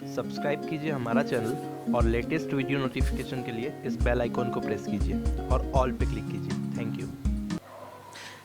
Subscribe कीजिए हमारा channel और लेटेस्ट वीडियो नोटिफिकेशन के लिए इस बेल आइकॉन को प्रेस कीजिए और ऑल पे क्लिक कीजिए। Thank you.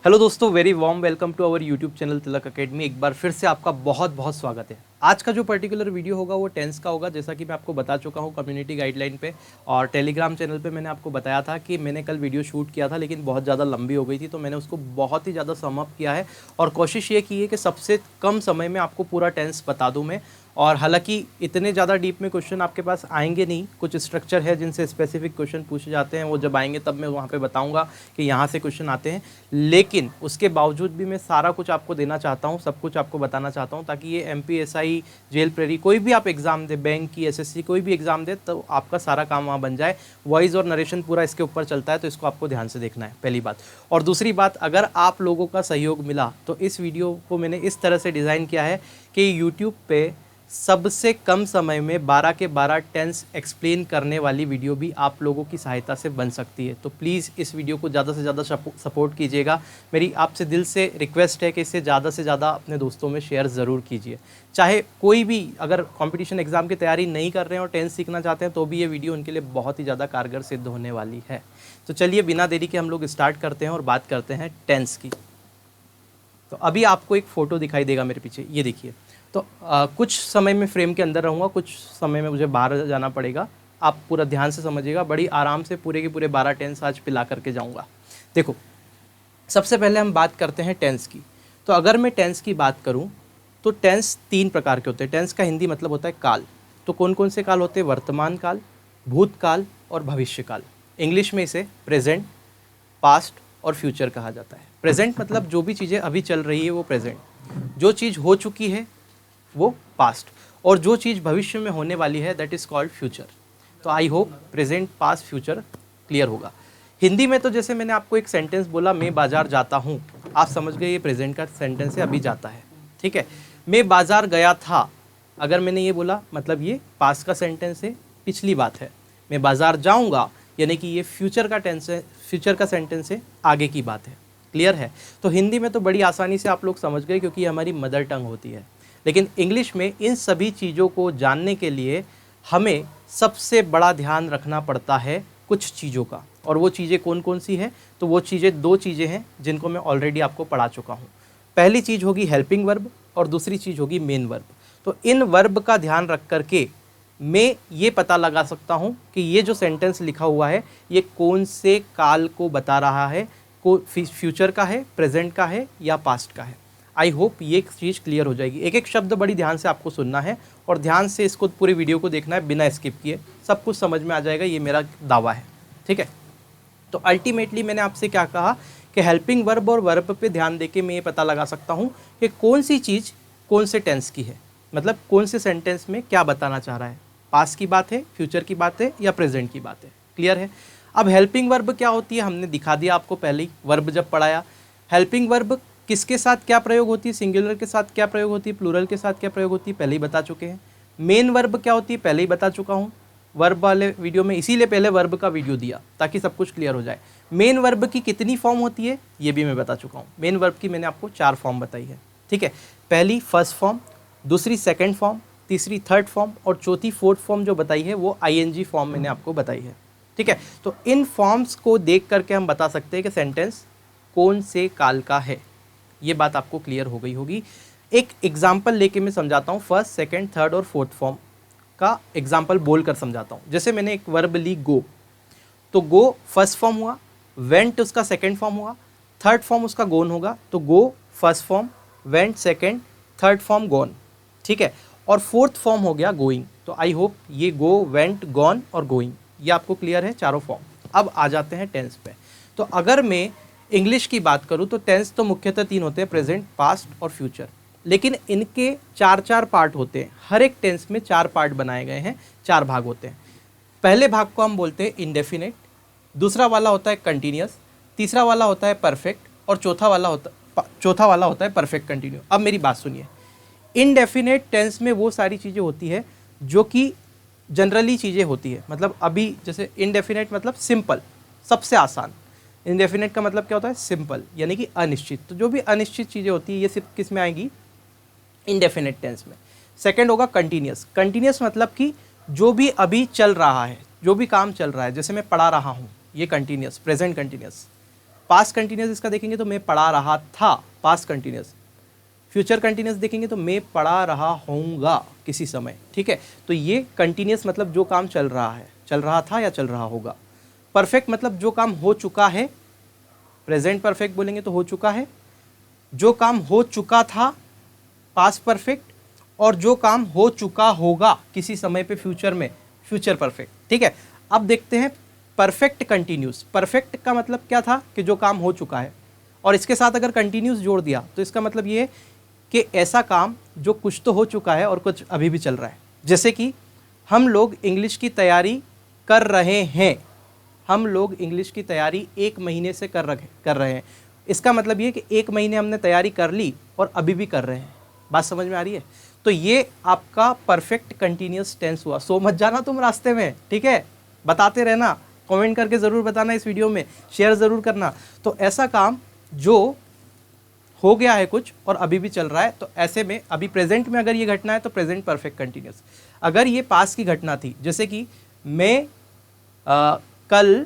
हेलो दोस्तों, very warm welcome to our YouTube channel Tilak academy. एक बार फिर से आपका बहुत बहुत स्वागत है। आज का जो पर्टिकुलर वीडियो होगा वो टेंस का होगा, जैसा कि मैं आपको बता चुका हूँ कम्युनिटी गाइडलाइन पे और टेलीग्राम चैनल पे मैंने आपको बताया था कि मैंने कल वीडियो शूट किया था, लेकिन बहुत ज़्यादा लंबी हो गई थी, तो मैंने उसको बहुत ही ज़्यादा सम अप किया है और कोशिश ये की है कि सबसे कम समय में आपको पूरा टेंस बता दूँ मैं। और हालांकि इतने ज़्यादा डीप में क्वेश्चन आपके पास आएंगे नहीं, कुछ स्ट्रक्चर है जिनसे स्पेसिफिक क्वेश्चन पूछे जाते हैं, वो जब आएंगे तब मैं वहाँ पे बताऊँगा कि यहाँ से क्वेश्चन आते हैं। लेकिन उसके बावजूद भी मैं सारा कुछ आपको देना चाहता हूँ, सब कुछ आपको बताना चाहता हूँ, ताकि ये MPSI, जेल प्रेरी, कोई भी आप एग्ज़ाम दे, बैंक की, SSC कोई भी एग्ज़ाम दे, तो आपका सारा काम वहाँ बन जाए। वॉइस और नरेशन पूरा इसके ऊपर चलता है, तो इसको आपको ध्यान से देखना है, पहली बात। और दूसरी बात, अगर आप लोगों का सहयोग मिला तो इस वीडियो को मैंने इस तरह से डिज़ाइन किया है कि यूट्यूब पे सबसे कम समय में 12 के 12 टेंस एक्सप्लेन करने वाली वीडियो भी आप लोगों की सहायता से बन सकती है। तो प्लीज़ इस वीडियो को ज़्यादा से ज़्यादा सपोर्ट कीजिएगा। मेरी आपसे दिल से रिक्वेस्ट है कि इसे ज़्यादा से ज़्यादा अपने दोस्तों में शेयर ज़रूर कीजिए। चाहे कोई भी अगर कंपटीशन एग्ज़ाम की तैयारी नहीं कर रहे हैं और टेंस सीखना चाहते हैं, तो भी ये वीडियो उनके लिए बहुत ही ज़्यादा कारगर सिद्ध होने वाली है। तो चलिए बिना देरी के हम लोग स्टार्ट करते हैं और बात करते हैं टेंस की। तो अभी आपको एक फ़ोटो दिखाई देगा मेरे पीछे, ये देखिए। तो कुछ समय में फ्रेम के अंदर रहूँगा, कुछ समय में मुझे बाहर जाना पड़ेगा। आप पूरा ध्यान से समझिएगा, बड़ी आराम से पूरे के पूरे 12 टेंस आज पिला करके जाऊँगा। देखो, सबसे पहले हम बात करते हैं टेंस की। तो अगर मैं टेंस की बात करूँ तो टेंस 3 प्रकार के होते हैं। टेंस का हिंदी मतलब होता है काल। तो कौन कौन से काल होते हैं? वर्तमान काल, भूतकाल और भविष्य काल। इंग्लिश में इसे प्रेजेंट, पास्ट और फ्यूचर कहा जाता है। प्रेजेंट मतलब जो भी चीज़ें अभी चल रही है वो प्रेजेंट, जो चीज़ हो चुकी है वो पास्ट, और जो चीज़ भविष्य में होने वाली है दैट इज़ कॉल्ड फ्यूचर। तो I hope present, past, future clear होगा। हिंदी में तो जैसे मैंने आपको एक सेंटेंस बोला, मैं बाज़ार जाता हूँ, आप समझ गए ये प्रेजेंट का सेंटेंस है, अभी जाता है, ठीक है। मैं बाज़ार गया था, अगर मैंने ये बोला मतलब ये पास्ट का सेंटेंस है, पिछली बात है। मैं बाज़ार जाऊँगा यानी कि ये फ्यूचर का टेंस है, फ्यूचर का सेंटेंस है, आगे की बात है। क्लियर है? तो हिंदी में तो बड़ी आसानी से आप लोग समझ गए, क्योंकि ये हमारी मदर टंग होती है। लेकिन इंग्लिश में इन सभी चीज़ों को जानने के लिए हमें सबसे बड़ा ध्यान रखना पड़ता है कुछ चीज़ों का। और वो चीज़ें कौन कौन सी हैं? तो वो चीज़ें 2 चीज़ें हैं जिनको मैं ऑलरेडी आपको पढ़ा चुका हूँ। पहली चीज़ होगी हेल्पिंग वर्ब और दूसरी चीज़ होगी मेन वर्ब। तो इन वर्ब का ध्यान रख करके मैं ये पता लगा सकता हूँ कि ये जो सेंटेंस लिखा हुआ है ये कौन से काल को बता रहा है, को फ्यूचर का है, प्रेजेंट का है या पास्ट का है। आई होप ये चीज़ क्लियर हो जाएगी। एक एक शब्द बड़ी ध्यान से आपको सुनना है और ध्यान से इसको पूरी वीडियो को देखना है बिना स्किप किए, सब कुछ समझ में आ जाएगा, ये मेरा दावा है, ठीक है। तो अल्टीमेटली मैंने आपसे क्या कहा कि हेल्पिंग वर्ब और वर्ब पे ध्यान देके मैं ये पता लगा सकता हूँ कि कौन सी चीज़ कौन से टेंस की है, मतलब कौन से सेंटेंस में क्या बताना चाह रहा है, पास्ट की बात है, फ्यूचर की बात है या प्रेजेंट की बात है। क्लियर है? अब हेल्पिंग वर्ब क्या होती है हमने दिखा दिया आपको पहले ही, वर्ब जब पढ़ाया। हेल्पिंग वर्ब किसके साथ क्या प्रयोग होती है, सिंगुलर के साथ क्या प्रयोग होती है, प्लूरल के साथ क्या प्रयोग होती है, पहले ही बता चुके हैं। मेन वर्ब क्या होती है, पहले ही बता चुका हूँ वर्ब वाले वीडियो में, इसीलिए पहले वर्ब का वीडियो दिया ताकि सब कुछ क्लियर हो जाए। मेन वर्ब की कितनी फॉर्म होती है ये भी मैं बता चुका हूँ। मेन वर्ब की मैंने आपको 4 फॉर्म बताई है, ठीक है। पहली फर्स्ट फॉर्म, दूसरी सेकेंड फॉर्म, तीसरी थर्ड फॉर्म और चौथी फोर्थ फॉर्म जो बताई है वो ING फॉर्म मैंने आपको बताई है, ठीक है। तो इन फॉर्म्स को देख करके हम बता सकते हैं कि सेंटेंस कौन से काल का है। ये बात आपको क्लियर हो गई होगी। एक एग्जाम्पल लेके मैं समझाता हूँ, फर्स्ट, सेकंड, थर्ड और फोर्थ फॉर्म का एग्जाम्पल बोल कर समझाता हूँ। जैसे मैंने एक वर्ब ली गो, तो गो फर्स्ट फॉर्म हुआ, वेंट उसका सेकंड फॉर्म हुआ, थर्ड फॉर्म उसका गोन होगा। तो go first form, went second, third form gone, ठीक है। और फोर्थ फॉर्म हो गया गोइंग। तो आई होप ये गो, वेंट, गॉन और गोइंग ये आपको क्लियर है, चारों फॉर्म। अब आ जाते हैं टेंस पे। तो अगर मैं इंग्लिश की बात करूं तो टेंस तो मुख्यतः 3 होते हैं, प्रेजेंट, पास्ट और फ्यूचर। लेकिन इनके 4-4 पार्ट होते हैं। हर एक टेंस में 4 पार्ट बनाए गए हैं, 4 भाग होते हैं। पहले भाग को हम बोलते हैं इंडेफिनेट, दूसरा वाला होता है कंटिन्यूअस, तीसरा वाला होता है परफेक्ट और चौथा वाला होता है परफेक्ट कंटिन्यू। अब मेरी बात सुनिए, इनडेफिनेट टेंस में वो सारी चीज़ें होती है जो कि जनरली चीज़ें होती है। मतलब अभी जैसे इनडेफिनेट मतलब सिंपल, सबसे आसान। इनडेफिनेट का मतलब क्या होता है? सिंपल, यानी कि अनिश्चित। तो जो भी अनिश्चित चीज़ें होती है ये सिर्फ किस में आएंगी? इनडेफिनेट टेंस में। सेकंड होगा कंटिन्यूस। कंटिन्यूस मतलब कि जो भी अभी चल रहा है, जो भी काम चल रहा है, जैसे मैं पढ़ा रहा हूँ, ये continuous, present continuous. Past continuous इसका देखेंगे तो मैं पढ़ा रहा था, पास्ट कंटिन्यूस। फ्यूचर कंटिन्यूस देखेंगे तो मैं पढ़ा रहा होऊंगा किसी समय, ठीक है। तो ये कंटिन्यूस मतलब जो काम चल रहा है, चल रहा था या चल रहा होगा। परफेक्ट मतलब जो काम हो चुका है, प्रेजेंट परफेक्ट बोलेंगे तो हो चुका है। जो काम हो चुका था, पास्ट परफेक्ट। और जो काम हो चुका होगा किसी समय पे फ्यूचर में, फ्यूचर परफेक्ट, ठीक है। अब देखते हैं परफेक्ट कंटिन्यूस। परफेक्ट का मतलब क्या था कि जो काम हो चुका है, और इसके साथ अगर कंटिन्यूस जोड़ दिया तो इसका मतलब ये है कि ऐसा काम जो कुछ तो हो चुका है और कुछ अभी भी चल रहा है। जैसे कि हम लोग इंग्लिश की तैयारी कर रहे हैं, हम लोग इंग्लिश की तैयारी 1 महीने से कर रहे हैं। इसका मतलब ये कि 1 महीने हमने तैयारी कर ली और अभी भी कर रहे हैं। बात समझ में आ रही है? तो ये आपका परफेक्ट कंटिन्यूस टेंस हुआ। सो मत जाना तुम रास्ते में, ठीक है। बताते रहना, कमेंट करके ज़रूर बताना, इस वीडियो में शेयर ज़रूर करना। तो ऐसा काम जो हो गया है कुछ और अभी भी चल रहा है, तो ऐसे में अभी प्रेजेंट में अगर ये घटना है तो प्रेजेंट परफेक्ट कंटिन्यूस। अगर ये पास की घटना थी, जैसे कि मैं कल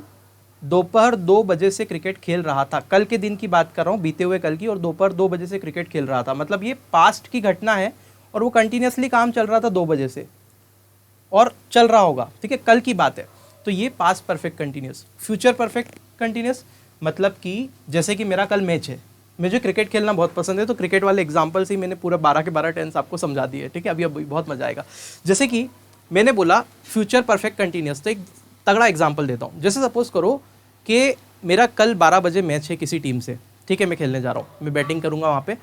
दोपहर 2 बजे से क्रिकेट खेल रहा था, कल के दिन की बात कर रहा हूँ, बीते हुए कल की, और दोपहर 2 बजे से क्रिकेट खेल रहा था, मतलब ये पास्ट की घटना है और वो कंटिन्यूसली काम चल रहा था 2 बजे से और चल रहा होगा, ठीक है, कल की बात है। तो ये past perfect continuous. Future perfect continuous मतलब कि जैसे कि मेरा कल मैच है, मुझे क्रिकेट खेलना बहुत पसंद है, तो क्रिकेट वाले एग्जाम्पल से ही मैंने पूरा 12 के 12 टेंस आपको समझा दिए, ठीक है। अभी बहुत मजा आएगा। जैसे कि मैंने बोला फ्यूचर परफेक्ट कंटिन्यूस, तो एक तगड़ा एग्जाम्पल देता हूँ। जैसे सपोज करो कि मेरा कल 12 बजे मैच है किसी टीम से, ठीक है, मैं खेलने जा रहा हूँ, मैं बैटिंग करूँगा वहाँ पे,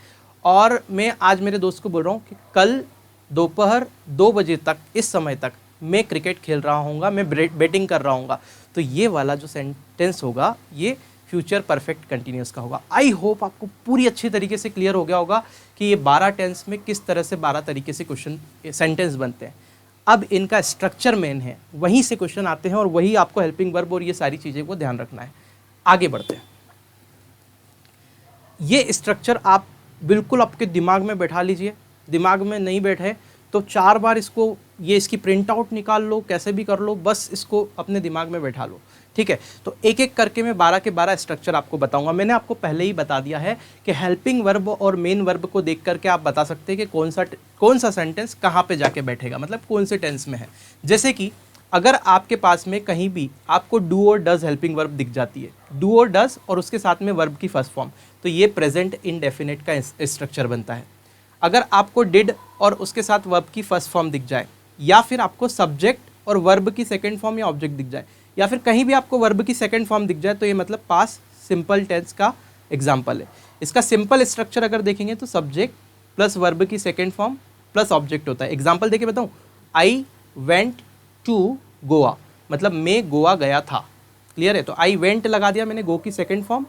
और मैं आज मेरे दोस्त को बोल रहा हूँ कि कल दोपहर 2 बजे तक, इस समय तक मैं क्रिकेट खेल रहा हूँगा, मैं बैटिंग कर रहा हूँगा। तो ये वाला जो सेंटेंस होगा ये फ्यूचर परफेक्ट कंटिन्यूस का होगा। आई होप आपको पूरी अच्छी तरीके से क्लियर हो गया होगा कि ये 12 टेंस में किस तरह से 12 तरीके से क्वेश्चन सेंटेंस बनते हैं। अब इनका स्ट्रक्चर मेन है, वहीं से क्वेश्चन आते हैं और वही आपको हेल्पिंग वर्ब और ये सारी चीज़ें को ध्यान रखना है। आगे बढ़ते हैं। ये स्ट्रक्चर आप बिल्कुल आपके दिमाग में बैठा लीजिए। दिमाग में नहीं बैठे तो 4 बार इसको, ये इसकी प्रिंट आउट निकाल लो, कैसे भी कर लो, बस इसको अपने दिमाग में बैठा लो, ठीक है। तो एक एक करके मैं 12 के 12 स्ट्रक्चर आपको बताऊंगा। मैंने आपको पहले ही बता दिया है कि हेल्पिंग वर्ब और मेन वर्ब को देख करके आप बता सकते हैं कि कौन सा सेंटेंस कहाँ पे जाके बैठेगा, मतलब कौन से टेंस में है। जैसे कि अगर आपके पास में कहीं भी आपको डू और डज हेल्पिंग वर्ब दिख जाती है, डू और डज और उसके साथ में वर्ब की फर्स्ट फॉर्म, तो ये प्रेजेंट इंडेफिनिट का स्ट्रक्चर बनता है। अगर आपको डिड और उसके साथ वर्ब की फर्स्ट फॉर्म दिख जाए, या फिर आपको सब्जेक्ट और वर्ब की सेकंड फॉर्म या ऑब्जेक्ट दिख जाए, या फिर कहीं भी आपको वर्ब की सेकंड फॉर्म दिख जाए, तो ये मतलब पास्ट सिंपल टेंस का एग्जाम्पल है। इसका सिंपल स्ट्रक्चर अगर देखेंगे तो सब्जेक्ट प्लस वर्ब की सेकंड फॉर्म प्लस ऑब्जेक्ट होता है। एग्जाम्पल देके बताऊँ, आई वेंट टू गोवा, मतलब मैं गोवा गया था, क्लियर है। तो आई वेंट लगा दिया मैंने, गो की सेकंड फॉर्म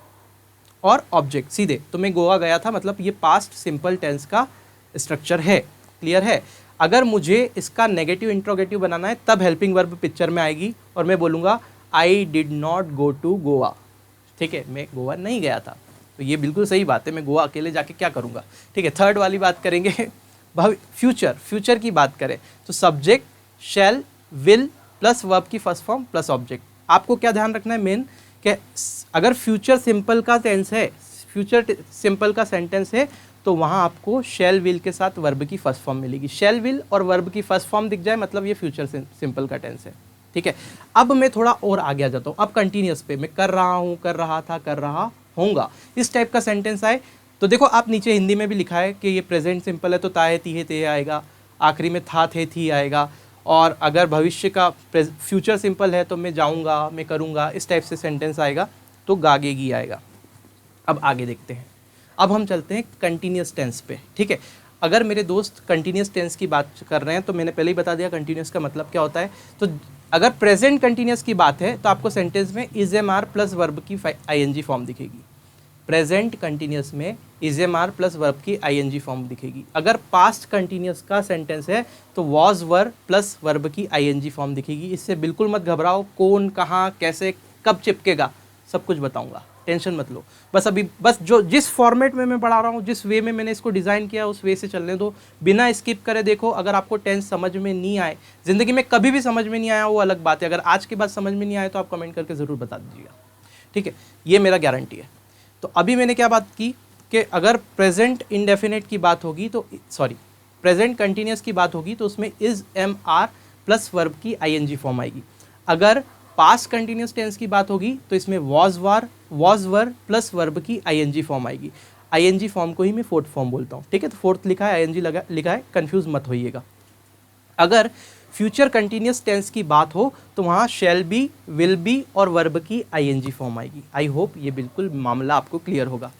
और ऑब्जेक्ट सीधे, तो मैं गोवा गया था, मतलब ये पास्ट सिंपल टेंस का स्ट्रक्चर है, क्लियर है। अगर मुझे इसका नेगेटिव इंट्रोगेटिव बनाना है तब हेल्पिंग वर्ब पिक्चर में आएगी और मैं बोलूँगा I did not go to Goa, ठीक है, मैं गोवा नहीं गया था। तो ये बिल्कुल सही बात है, मैं गोवा अकेले जाके क्या करूँगा, ठीक है। थर्ड वाली बात करेंगे, फ्यूचर की बात करें तो subject shell will plus verb की फर्स्ट फॉर्म प्लस ऑब्जेक्ट। आपको क्या ध्यान रखना है मेन, कि अगर फ्यूचर सिंपल का टेंस है, फ्यूचर सिंपल का सेंटेंस है, तो वहाँ आपको शैल विल के साथ वर्ब की फर्स्ट फॉर्म मिलेगी। शैल विल और वर्ब की फर्स्ट फॉर्म दिख जाए मतलब ये फ्यूचर सिंपल का टेंस है, ठीक है। अब मैं थोड़ा और आगे आ जाता हूँ। अब कंटिन्यूस पे मैं कर रहा हूँ, कर रहा था, कर रहा होऊंगा, इस टाइप का सेंटेंस आए तो देखो आप नीचे हिंदी में भी लिखा है कि ये प्रेजेंट सिंपल है तो ताहे तीहे ते आएगा, आखिरी में था थे थी आएगा, और अगर भविष्य का फ्यूचर सिंपल है तो मैं जाऊँगा, मैं करूँगा, इस टाइप से सेंटेंस आएगा तो गागेगी आएगा। अब आगे देखते हैं। अब हम चलते हैं कंटिन्यूस टेंस पे, ठीक है। अगर मेरे दोस्त कंटिन्यूस टेंस की बात कर रहे हैं तो मैंने पहले ही बता दिया कंटिन्यूस का मतलब क्या होता है। तो अगर प्रेजेंट कंटिन्यूस की बात है तो आपको सेंटेंस में is am are plus verb की आईएनजी फॉर्म दिखेगी। प्रेजेंट कंटिन्यूस में is am are plus verb की आईएनजी फॉर्म दिखेगी। अगर पास्ट कंटिन्यूस का सेंटेंस है तो वॉज वर प्लस वर्ब की आईएनजी फॉर्म दिखेगी। इससे बिल्कुल मत घबराओ, कौन, कहाँ, कैसे, कब चिपकेगा, सब कुछ बताऊंगा, टेंशन मत लो। बस अभी बस जो जिस फॉर्मेट में मैं पढ़ा रहा हूँ, जिस वे में मैंने इसको डिज़ाइन किया उस वे से चलने दो, बिना स्किप करे देखो। अगर आपको टेंस समझ में नहीं आए, ज़िंदगी में कभी भी समझ में नहीं आया वो अलग बात है, अगर आज के बाद समझ में नहीं आए तो आप कमेंट करके ज़रूर बता दीजिएगा, ठीक है, ये मेरा गारंटी है। तो अभी मैंने क्या बात की कि अगर प्रेजेंट इंडेफिनेट की बात होगी तो प्रेजेंट कंटिन्यूस की बात होगी तो उसमें is am are plus verb की आईएनजी फॉर्म आएगी। अगर पास्ट कंटिन्यूस टेंस की बात होगी तो इसमें वॉज वर प्लस वर्ब की आईएनजी फॉर्म आएगी। आईएनजी फॉर्म को ही मैं फोर्थ फॉर्म बोलता हूँ, ठीक है, तो फोर्थ लिखा है, आईएनजी लिखा है, कंफ्यूज मत होइएगा। अगर फ्यूचर कंटिन्यूस टेंस की बात हो तो वहाँ शैल बी, विल बी और वर्ब की आईएनजी फॉर्म आएगी। आई होप ये बिल्कुल मामला आपको क्लियर होगा।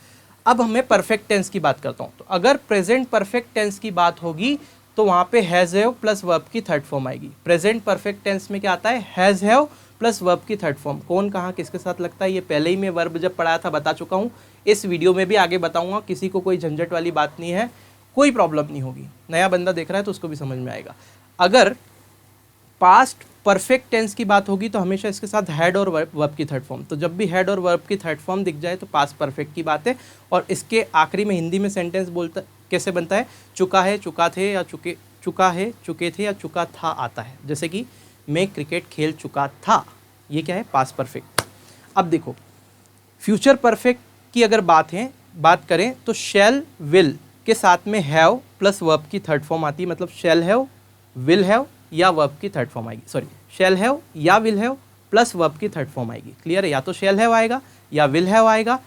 अब मैं परफेक्ट टेंस की बात करता हूँ, तो अगर प्रेजेंट परफेक्ट टेंस की बात होगी तो वहाँ पे हैज़ हैव प्लस वर्ब की थर्ड फॉर्म आएगी। प्रेजेंट परफेक्ट टेंस में क्या आता है, हैज़ हैव प्लस वर्ब की थर्ड फॉर्म। कौन कहाँ किसके साथ लगता है ये पहले ही मैं वर्ब जब पढ़ाया था बता चुका हूँ, इस वीडियो में भी आगे बताऊँगा, किसी को कोई झंझट वाली बात नहीं है, कोई प्रॉब्लम नहीं होगी। नया बंदा देख रहा है तो उसको भी समझ में आएगा। अगर पास्ट परफेक्ट टेंस की बात होगी तो हमेशा इसके साथ हैड और वर्ब की थर्ड फॉर्म, तो जब भी हैड और वर्ब की थर्ड फॉर्म दिख जाए तो पास्ट परफेक्ट की बात है। और इसके आखिरी में हिंदी में सेंटेंस बोलता कैसे बनता है, चुका है, चुका थे या चुका है, चुके थे या चुका था आता है। जैसे कि मैं क्रिकेट खेल चुका था, ये क्या है, पास्ट परफेक्ट। अब देखो फ्यूचर परफेक्ट की अगर बात करें तो शैल विल के साथ में हैव प्लस वर्ब की थर्ड फॉर्म आती है, मतलब शैल हैव, विल हैव या वर्ब की थर्ड फॉर्म आएगी। सॉरी, शैल हैव या विल हैव प्लस वर्ब की थर्ड फॉर्म आएगी। क्लियर है, या तो शैल हैव आएगा या विल हैव आएगा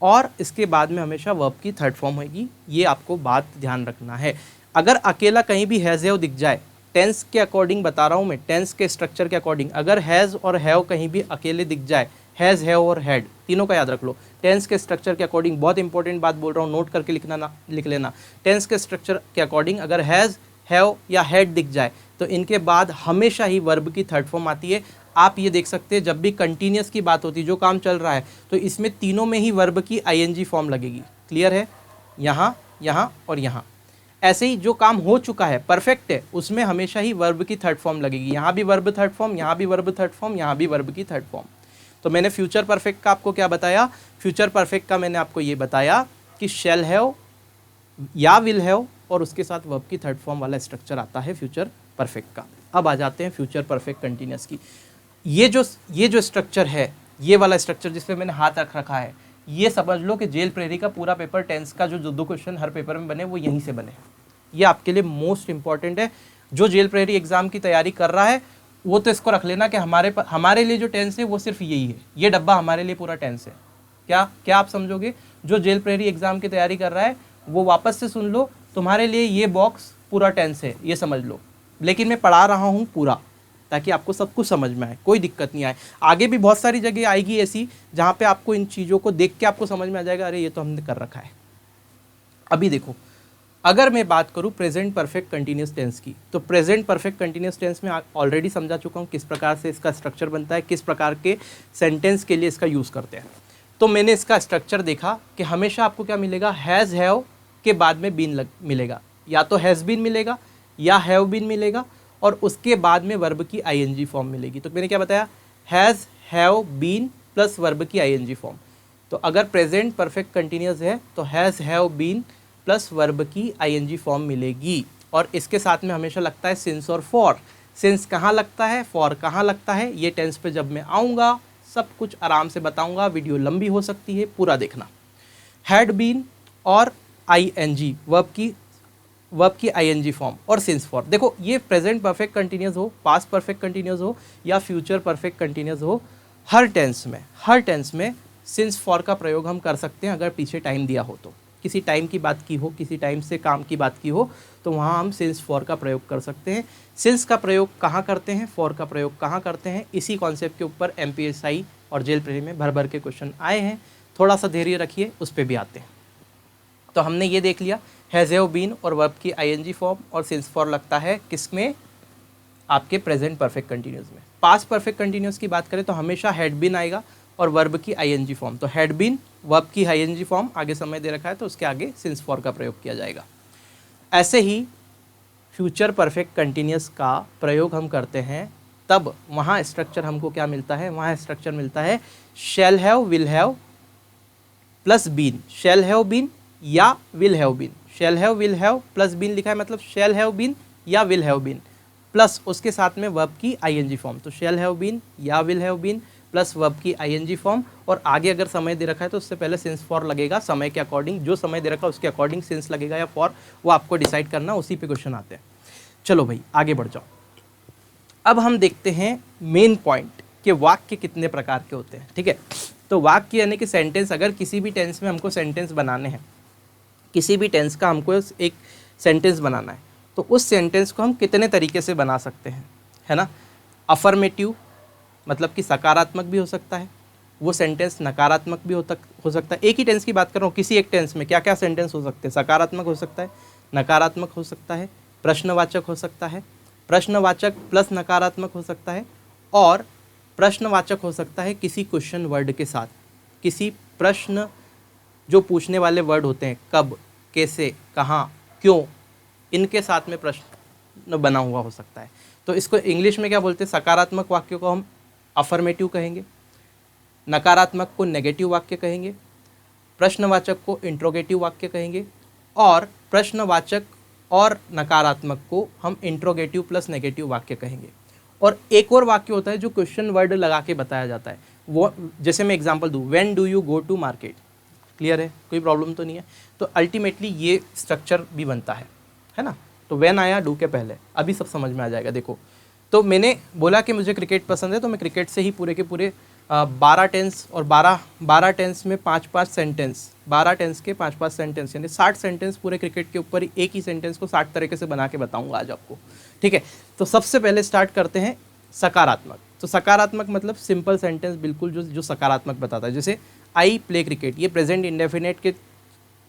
और इसके बाद में हमेशा वर्ब की थर्ड फॉर्म होगी। ये आपको बात ध्यान रखना है। अगर अकेला कहीं भी हैज़ हैव दिख जाए, टेंस के अकॉर्डिंग बता रहा हूँ मैं, टेंस के स्ट्रक्चर के अकॉर्डिंग, अगर हैज़ और हैव कहीं भी अकेले दिख जाए, हैज़ हैव और हैड तीनों का याद रख लो। टेंस के स्ट्रक्चर के अकॉर्डिंग, बहुत इंपॉर्टेंट बात बोल रहा हूँ, नोट करके लिख लेना। टेंस के स्ट्रक्चर के अकॉर्डिंग अगर हैज़, हैव या हैड दिख जाए तो इनके बाद हमेशा ही वर्ब की थर्ड फॉर्म आती है। आप ये देख सकते हैं जब भी कंटिन्यूस की बात होती है, जो काम चल रहा है, तो इसमें तीनों में ही वर्ब की आईएनजी फॉर्म लगेगी। क्लियर है, यहाँ, यहाँ और यहाँ। ऐसे ही जो काम हो चुका है, परफेक्ट है, उसमें हमेशा ही वर्ब की थर्ड फॉर्म लगेगी। यहाँ भी वर्ब थर्ड फॉर्म, यहाँ भी वर्ब थर्ड फॉर्म, यहाँ भी वर्ब की थर्ड फॉर्म। तो मैंने फ्यूचर परफेक्ट का आपको क्या बताया, फ्यूचर परफेक्ट का मैंने आपको ये बताया कि शैल हैव या विल हैव और उसके साथ वर्ब की थर्ड फॉर्म वाला स्ट्रक्चर आता है फ्यूचर परफेक्ट का। अब आ जाते हैं फ्यूचर परफेक्ट कंटिन्यूस की। ये जो स्ट्रक्चर है, ये वाला स्ट्रक्चर जिसमें मैंने हाथ रख रखा है, ये समझ लो कि जेल प्रेरी का पूरा पेपर टेंस का जो दो क्वेश्चन हर पेपर में बने वो यहीं से बने। ये आपके लिए मोस्ट इंपॉर्टेंट है। जो जेल प्रेरी एग्जाम की तैयारी कर रहा है वो तो इसको रख लेना कि हमारे लिए जो टेंस है वो सिर्फ यही है, ये डब्बा हमारे लिए पूरा टेंस है। क्या आप समझोगे? जो जेल प्रेरी एग्जाम की तैयारी कर रहा है वो वापस से सुन लो, तुम्हारे लिए ये बॉक्स पूरा टेंस है, ये समझ लो। लेकिन मैं पढ़ा रहा हूँ पूरा ताकि आपको सब कुछ समझ में आए, कोई दिक्कत नहीं आए। आगे भी बहुत सारी जगह आएगी ऐसी जहाँ पे आपको इन चीज़ों को देख के आपको समझ में आ जाएगा, अरे ये तो हमने कर रखा है। अभी देखो, अगर मैं बात करूँ प्रेजेंट परफेक्ट कंटिन्यूस टेंस की, तो प्रेजेंट परफेक्ट कंटिन्यूस टेंस में ऑलरेडी समझा चुका हूँ किस प्रकार से इसका स्ट्रक्चर बनता है, किस प्रकार के सेंटेंस के लिए इसका यूज़ करते हैं। तो मैंने इसका स्ट्रक्चर देखा कि हमेशा आपको क्या मिलेगा, हैज़ हैव के बाद में बीन मिलेगा, या तो हैज़ बीन मिलेगा या हैव बीन मिलेगा और उसके बाद में वर्ब की आईएनजी फॉर्म मिलेगी। तो मैंने क्या बताया, has have been plus verb की आईएनजी फॉर्म। तो अगर प्रेजेंट परफेक्ट कंटिन्यूस है तो has have been plus verb की आईएनजी फॉर्म मिलेगी और इसके साथ में हमेशा लगता है सिंस और फॉर। सिंस कहाँ लगता है, फॉर कहाँ लगता है, ये टेंस पे जब मैं आऊँगा सब कुछ आराम से बताऊँगा, वीडियो लंबी हो सकती है, पूरा देखना। हैड बीन और आईएनजी वर्ब की आईएनजी फॉर्म और सिंस फॉर। देखो ये प्रेजेंट परफेक्ट कंटिन्यूस हो, पास्ट परफेक्ट कंटिन्यूस हो या फ्यूचर परफेक्ट कंटिन्यूस हो, हर टेंस में सिंस फॉर का प्रयोग हम कर सकते हैं अगर पीछे टाइम दिया हो तो। किसी टाइम की बात की हो, किसी टाइम से काम की बात की हो तो वहाँ हम सिंस फॉर का प्रयोग कर सकते हैं। सिंस का प्रयोग कहाँ करते हैं, फॉर का प्रयोग कहाँ करते हैं, इसी कॉन्सेप्ट के ऊपर MPSI और जेल प्रेरी में भर के क्वेश्चन आए हैं। थोड़ा सा धैर्य रखिए, उस पर भी आते हैं। तो हमने ये देख लिया, हैज़ हैव बीन और वर्ब की आईएनजी फॉर्म और सिंस फॉर लगता है किसमें, आपके प्रेजेंट परफेक्ट कंटिन्यूस में। पास्ट परफेक्ट कंटिन्यूस की बात करें तो हमेशा हैड बीन आएगा और वर्ब की आईएनजी फॉर्म। तो हैड बीन, वर्ब की आईएनजी फॉर्म, आगे समय दे रखा है तो उसके आगे सिंस फॉर का प्रयोग किया जाएगा। ऐसे ही फ्यूचर परफेक्ट कंटिन्यूस का प्रयोग हम करते हैं तब वहाँ स्ट्रक्चर हमको क्या मिलता है, वहाँ स्ट्रक्चर मिलता है shall have, will have plus been, shall have been या will have been, shall have will have plus been लिखा है, मतलब शैल हैव बीन या विल हैव बीन प्लस उसके साथ में वर्ब की आईएनजी फॉर्म, तो शैल हैव बीन या will have been plus verb की आईएनजी फॉर्म, और आगे अगर समय दे रखा है तो उससे पहले सिंस फॉर लगेगा, समय के अकॉर्डिंग जो समय दे रखा है उसके अकॉर्डिंग सिंस लगेगा या फॉर, वो आपको डिसाइड करना, उसी पे क्वेश्चन आते हैं। चलो भाई आगे बढ़ जाओ। अब हम देखते हैं मेन पॉइंट कि वाक्य कितने प्रकार के होते हैं। ठीक है, तो वाक्य यानी कि सेंटेंस, अगर किसी भी टेंस में हमको सेंटेंस बनाने हैं, किसी भी टेंस का हमको एक सेंटेंस बनाना है, तो उस सेंटेंस को हम कितने तरीके से बना सकते हैं, है ना। अफर्मेटिव मतलब कि सकारात्मक भी हो सकता है, वो सेंटेंस नकारात्मक भी हो सकता है। एक ही टेंस की बात कर रहा हूँ, किसी एक टेंस में क्या क्या सेंटेंस हो सकते हैं, सकारात्मक हो सकता है, नकारात्मक हो सकता है, प्रश्नवाचक हो सकता है, प्रश्नवाचक प्लस नकारात्मक हो सकता है, और प्रश्नवाचक हो सकता है किसी क्वेश्चन वर्ड के साथ, किसी प्रश्न जो पूछने वाले वर्ड होते हैं, कब, कैसे, कहाँ, क्यों, इनके साथ में प्रश्न बना हुआ हो सकता है। तो इसको इंग्लिश में क्या बोलते हैं, सकारात्मक वाक्यों को हम अफर्मेटिव कहेंगे, नकारात्मक को नेगेटिव वाक्य कहेंगे, प्रश्नवाचक को इंट्रोगेटिव वाक्य कहेंगे, और प्रश्नवाचक और नकारात्मक को हम इंट्रोगेटिव प्लस नेगेटिव वाक्य कहेंगे। और एक और वाक्य होता है जो क्वेश्चन वर्ड लगा के बताया जाता है, वो जैसे मैं एग्जांपल दूँ, when do you go to market, clear है, कोई प्रॉब्लम तो नहीं है। तो अल्टीमेटली ये स्ट्रक्चर भी बनता है ना। तो व्हेन आया डू के पहले, अभी सब समझ में आ जाएगा। देखो, तो मैंने बोला कि मुझे क्रिकेट पसंद है, तो मैं क्रिकेट से ही पूरे के पूरे 12 टेंस और 12 टेंस में 5-5 सेंटेंस, 12 टेंस के 5-5 सेंटेंस, यानी 60 सेंटेंस पूरे क्रिकेट के ऊपर एक ही सेंटेंस को 60 तरीके से बना के बताऊंगा आज आपको। ठीक है, तो सबसे पहले स्टार्ट करते हैं सकारात्मक। तो सकारात्मक मतलब सिंपल सेंटेंस, बिल्कुल जो सकारात्मक बताता है। जैसे आई प्ले क्रिकेट, ये प्रेजेंट इंडेफिनेट के,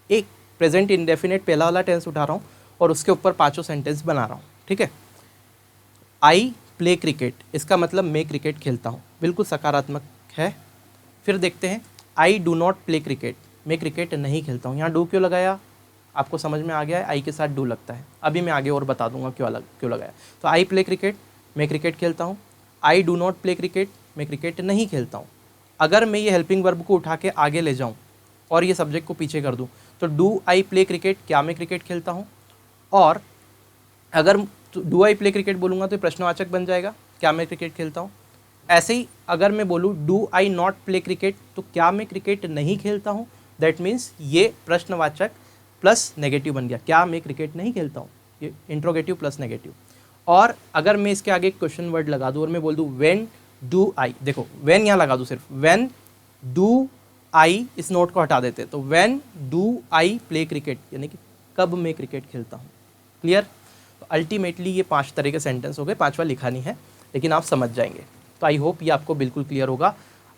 एक प्रेजेंट इंडेफिनेट पहला वाला टेंस उठा रहा हूँ और उसके ऊपर 5 सेंटेंस बना रहा हूँ। ठीक है, आई प्ले क्रिकेट, इसका मतलब मैं क्रिकेट खेलता हूँ, बिल्कुल सकारात्मक है। फिर देखते हैं I do not play cricket, मैं क्रिकेट नहीं खेलता हूँ। यहाँ डू क्यों लगाया, आपको समझ में आ गया है, आई के साथ डू लगता है। अभी मैं आगे और बता दूंगा क्यों लगाया। तो आई प्ले क्रिकेट, मैं क्रिकेट खेलता हूँ। I do not play cricket, मैं क्रिकेट नहीं खेलता हूँ। अगर मैं ये हेल्पिंग वर्ब को उठा के आगे ले जाऊँ और ये सब्जेक्ट को पीछे कर दूँ, तो डू आई प्ले क्रिकेट, क्या मैं क्रिकेट खेलता हूँ। और अगर डू आई प्ले क्रिकेट बोलूँगा तो प्रश्नवाचक बन जाएगा, क्या मैं क्रिकेट खेलता हूँ। ऐसे ही अगर मैं बोलूँ do I not play cricket, तो क्या मैं क्रिकेट नहीं खेलता हूँ, दैट मीन्स ये प्रश्नवाचक प्लस नेगेटिव बन गया, क्या मैं क्रिकेट नहीं खेलता हूँ, ये इंट्रोगेटिव प्लस नेगेटिव। और अगर मैं इसके आगे एक क्वेश्चन वर्ड लगा दूँ और मैं बोल दूँ व्हेन डू आई, देखो व्हेन यहाँ लगा दूँ सिर्फ, व्हेन डू आई, इस नोट को हटा देते, तो when do I play cricket, यानी कि कब मैं क्रिकेट खेलता हूँ। क्लियर। तो अल्टीमेटली ये 5 तरह के सेंटेंस हो गए, 5वां लिखा नहीं है लेकिन आप समझ जाएंगे। तो आई होप ये आपको बिल्कुल क्लियर होगा।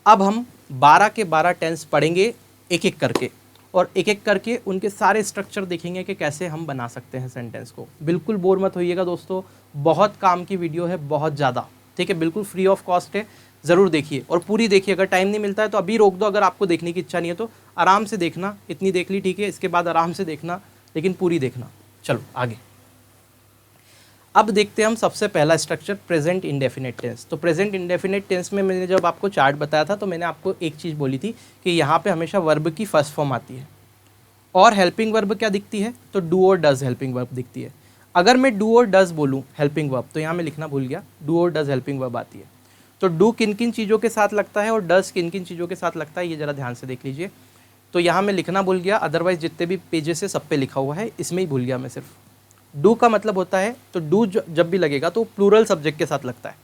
अब हम 12 के 12 टेंस पढ़ेंगे एक एक करके, और एक एक करके उनके सारे स्ट्रक्चर देखेंगे कि कैसे हम बना सकते हैं सेंटेंस को। बिल्कुल बोर मत होइएगा दोस्तों, बहुत काम की वीडियो है, बहुत ज़्यादा। ठीक है, बिल्कुल फ्री ऑफ कॉस्ट है, ज़रूर देखिए और पूरी देखिए। अगर टाइम नहीं मिलता है तो अभी रोक दो, अगर आपको देखने की इच्छा नहीं है तो आराम से देखना, इतनी देख ली ठीक है, इसके बाद आराम से देखना, लेकिन पूरी देखना। चलो आगे अब देखते हैं हम सबसे पहला स्ट्रक्चर, प्रेजेंट इंडेफिनेट टेंस। तो प्रेजेंट इंडेफिनेट टेंस में मैंने जब आपको चार्ट बताया था तो मैंने आपको एक चीज़ बोली थी कि यहाँ पे हमेशा वर्ब की फर्स्ट फॉर्म आती है और हेल्पिंग वर्ब क्या दिखती है, तो डू और डज हेल्पिंग वर्ब दिखती है। अगर मैं डू और डज बोलूँ हेल्पिंग वर्ब, तो यहाँ मैं लिखना भूल गया, डू और डज हेल्पिंग वर्ब आती है। तो डू किन किन चीज़ों के साथ लगता है और डज किन किन चीज़ों के साथ लगता है, ये ज़रा ध्यान से देख लीजिए। तो यहाँ मैं लिखना भूल गया, अदरवाइज जितने भी पेजेस है सब पे लिखा हुआ है, इसमें ही भूल गया मैं सिर्फ। डू का मतलब होता है, तो डू जब भी लगेगा तो प्लूरल सब्जेक्ट के साथ लगता है।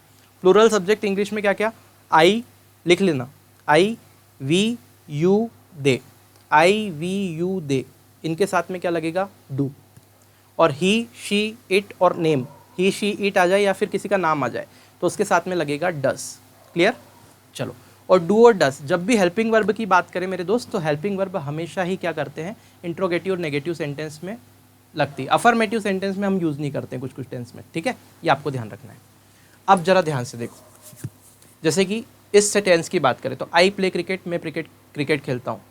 प्लूरल सब्जेक्ट इंग्लिश में क्या क्या, आई लिख लेना, I we you they, I we you they, इनके साथ में क्या लगेगा, डू। और ही शी इट और नेम, ही शी इट आ जाए या फिर किसी का नाम आ जाए तो उसके साथ में लगेगा डस। क्लियर। चलो, और डू और डस, जब भी हेल्पिंग वर्ब की बात करें मेरे दोस्त, तो हेल्पिंग वर्ब हमेशा ही क्या करते हैं, इंट्रोगेटिव और नेगेटिव सेंटेंस में लगती है। अफर्मेटिव सेंटेंस में हम यूज़ नहीं करते कुछ टेंस में। ठीक है, ये आपको ध्यान रखना है। अब जरा ध्यान से देखो, जैसे कि इस टेंस की बात करें तो आई प्ले क्रिकेट, मैं क्रिकेट खेलता हूँ।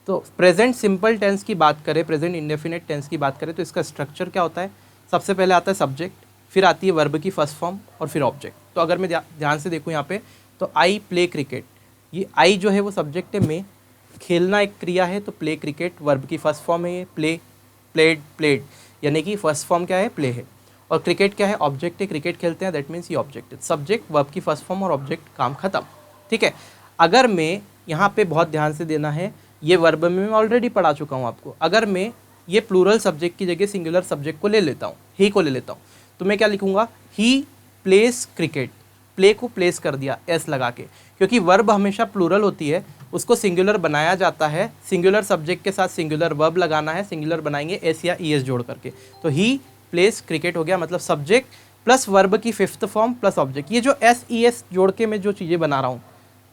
तो प्रेजेंट सिंपल टेंस की बात करें, प्रेजेंट इंडेफिनेट टेंस की बात करें, तो इसका स्ट्रक्चर क्या होता है, सबसे पहले आता है सब्जेक्ट, फिर आती है वर्ब की फर्स्ट फॉर्म और फिर ऑब्जेक्ट। तो अगर मैं ध्यान से देखूँ यहाँ पे, तो आई प्ले क्रिकेट, ये आई जो है वो सब्जेक्ट है, मैं खेलना एक क्रिया है तो प्ले क्रिकेट वर्ब की फर्स्ट फॉर्म है ये, प्ले प्लेड प्लेड, यानी कि फर्स्ट फॉर्म क्या है, प्ले है। और क्रिकेट क्या है, ऑब्जेक्ट है, क्रिकेट खेलते हैं, दैट मीन्स ये ऑब्जेक्ट है। सब्जेक्ट वर्ब की फर्स्ट फॉर्म और ऑब्जेक्ट, काम खत्म। ठीक है, अगर मैं यहाँ पे बहुत ध्यान से देना है, ये वर्ब में मैं ऑलरेडी पढ़ा चुका हूँ आपको। अगर मैं ये प्लूरल सब्जेक्ट की जगह सिंगुलर सब्जेक्ट को ले लेता हूँ, ही को ले लेता हूँ, तो मैं क्या लिखूँगा, ही प्लेस क्रिकेट। प्ले को प्लेस कर दिया एस लगा के, क्योंकि वर्ब हमेशा प्लूरल होती है, उसको सिंगुलर बनाया जाता है, सिंगुलर सब्जेक्ट के साथ सिंगुलर वर्ब लगाना है, सिंगुलर बनाएंगे एस या ई एस जोड़ करके। तो ही प्लेस क्रिकेट हो गया, मतलब सब्जेक्ट प्लस वर्ब की फिफ्थ फॉर्म प्लस ऑब्जेक्ट। ये जो एस ई एस जोड़ के मैं जो चीज़ें बना रहा हूँ,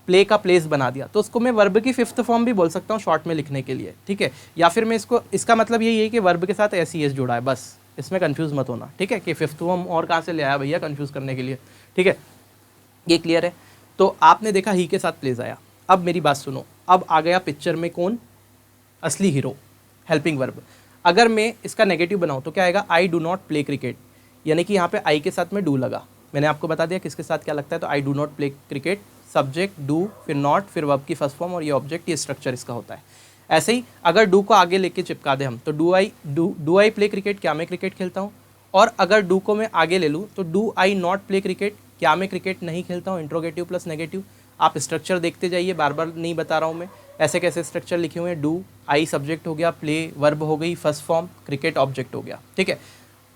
प्ले का प्लेस बना दिया, तो उसको मैं वर्ब की फिफ्थ फॉर्म भी बोल सकता हूँ शॉर्ट में लिखने के लिए। ठीक है, या फिर मैं इसका मतलब यही है कि वर्ब के साथ एस ई एस जोड़ा है, बस इसमें कंफ्यूज मत होना। ठीक है, कि फिफ्थ फॉर्म और कहाँ से ले आया भैया कंफ्यूज करने के लिए। ठीक है, ये क्लियर है। तो आपने देखा ही के साथ प्लेस आया। अब मेरी बात सुनो, अब आ गया पिक्चर में कौन, असली हीरो, हेल्पिंग वर्ब। अगर मैं इसका नेगेटिव बनाऊँ तो क्या आएगा, I do not play cricket, यानी कि यहाँ पे आई के साथ में डू लगा। मैंने आपको बता दिया किसके साथ क्या लगता है, तो I do not play cricket, subject do, फिर नॉट, फिर वर्ब की फर्स्ट फॉर्म और ये ऑब्जेक्ट, ये स्ट्रक्चर इसका होता है। ऐसे ही अगर डू को आगे लेके चिपका दे हम, तो डू आई प्ले क्रिकेट, क्या मैं क्रिकेट खेलता हूँ। और अगर डू को मैं आगे ले लूँ तो do I not play cricket, क्या मैं क्रिकेट नहीं खेलता हूँ। इंट्रोगेटिव प्लस नेगेटिव, आप स्ट्रक्चर देखते जाइए, बार बार नहीं बता रहा हूँ मैं, ऐसे कैसे स्ट्रक्चर लिखे हुए हैं। डू आई सब्जेक्ट हो गया, प्ले वर्ब हो गई फर्स्ट फॉर्म, क्रिकेट ऑब्जेक्ट हो गया। ठीक है,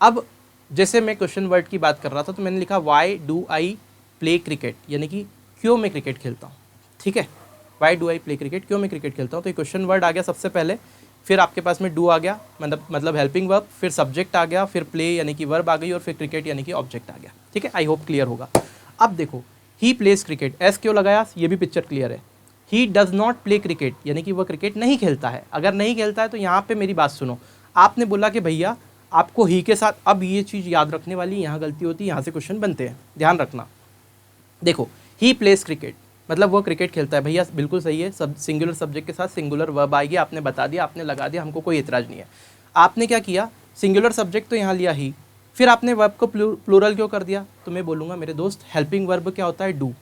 अब जैसे मैं क्वेश्चन वर्ड की बात कर रहा था तो मैंने लिखा why do I play cricket, यानी कि क्यों मैं क्रिकेट खेलता हूँ। ठीक है, why do I play cricket, क्यों मैं क्रिकेट खेलता हूँ। तो ये क्वेश्चन वर्ड आ गया सबसे पहले, फिर आपके पास में डू आ गया, मतलब हेल्पिंग वर्ब, फिर सब्जेक्ट आ गया, फिर प्ले यानी कि वर्ब आ गई, और फिर क्रिकेट यानी कि ऑब्जेक्ट आ गया। ठीक है, आई होप क्लियर होगा। अब देखो, ही प्लेस क्रिकेट, एस क्यों लगाया, ये भी पिक्चर क्लियर है। He does not play cricket, यानी कि वह क्रिकेट नहीं खेलता है। अगर नहीं खेलता है तो यहाँ पे मेरी बात सुनो, आपने बोला कि भैया आपको ही के साथ, अब ये चीज़ याद रखने वाली, यहाँ गलती होती है, यहाँ से क्वेश्चन बनते हैं, ध्यान रखना। देखो, ही प्लेस क्रिकेट मतलब वो क्रिकेट खेलता है, भैया बिल्कुल सही है, सब सिंगुलर सब्जेक्ट के साथ सिंगुलर वर्ब आएगी, आपने बता दिया, आपने लगा दिया, हमको कोई एतराज़ नहीं है। आपने क्या किया, सिंगुलर सब्जेक्ट तो यहाँ लिया ही, फिर आपने वर्ब को प्लूरल क्यों कर दिया, तो मैं बोलूँगा मेरे दोस्त, हेल्पिंग वर्ब क्या होता है, डू,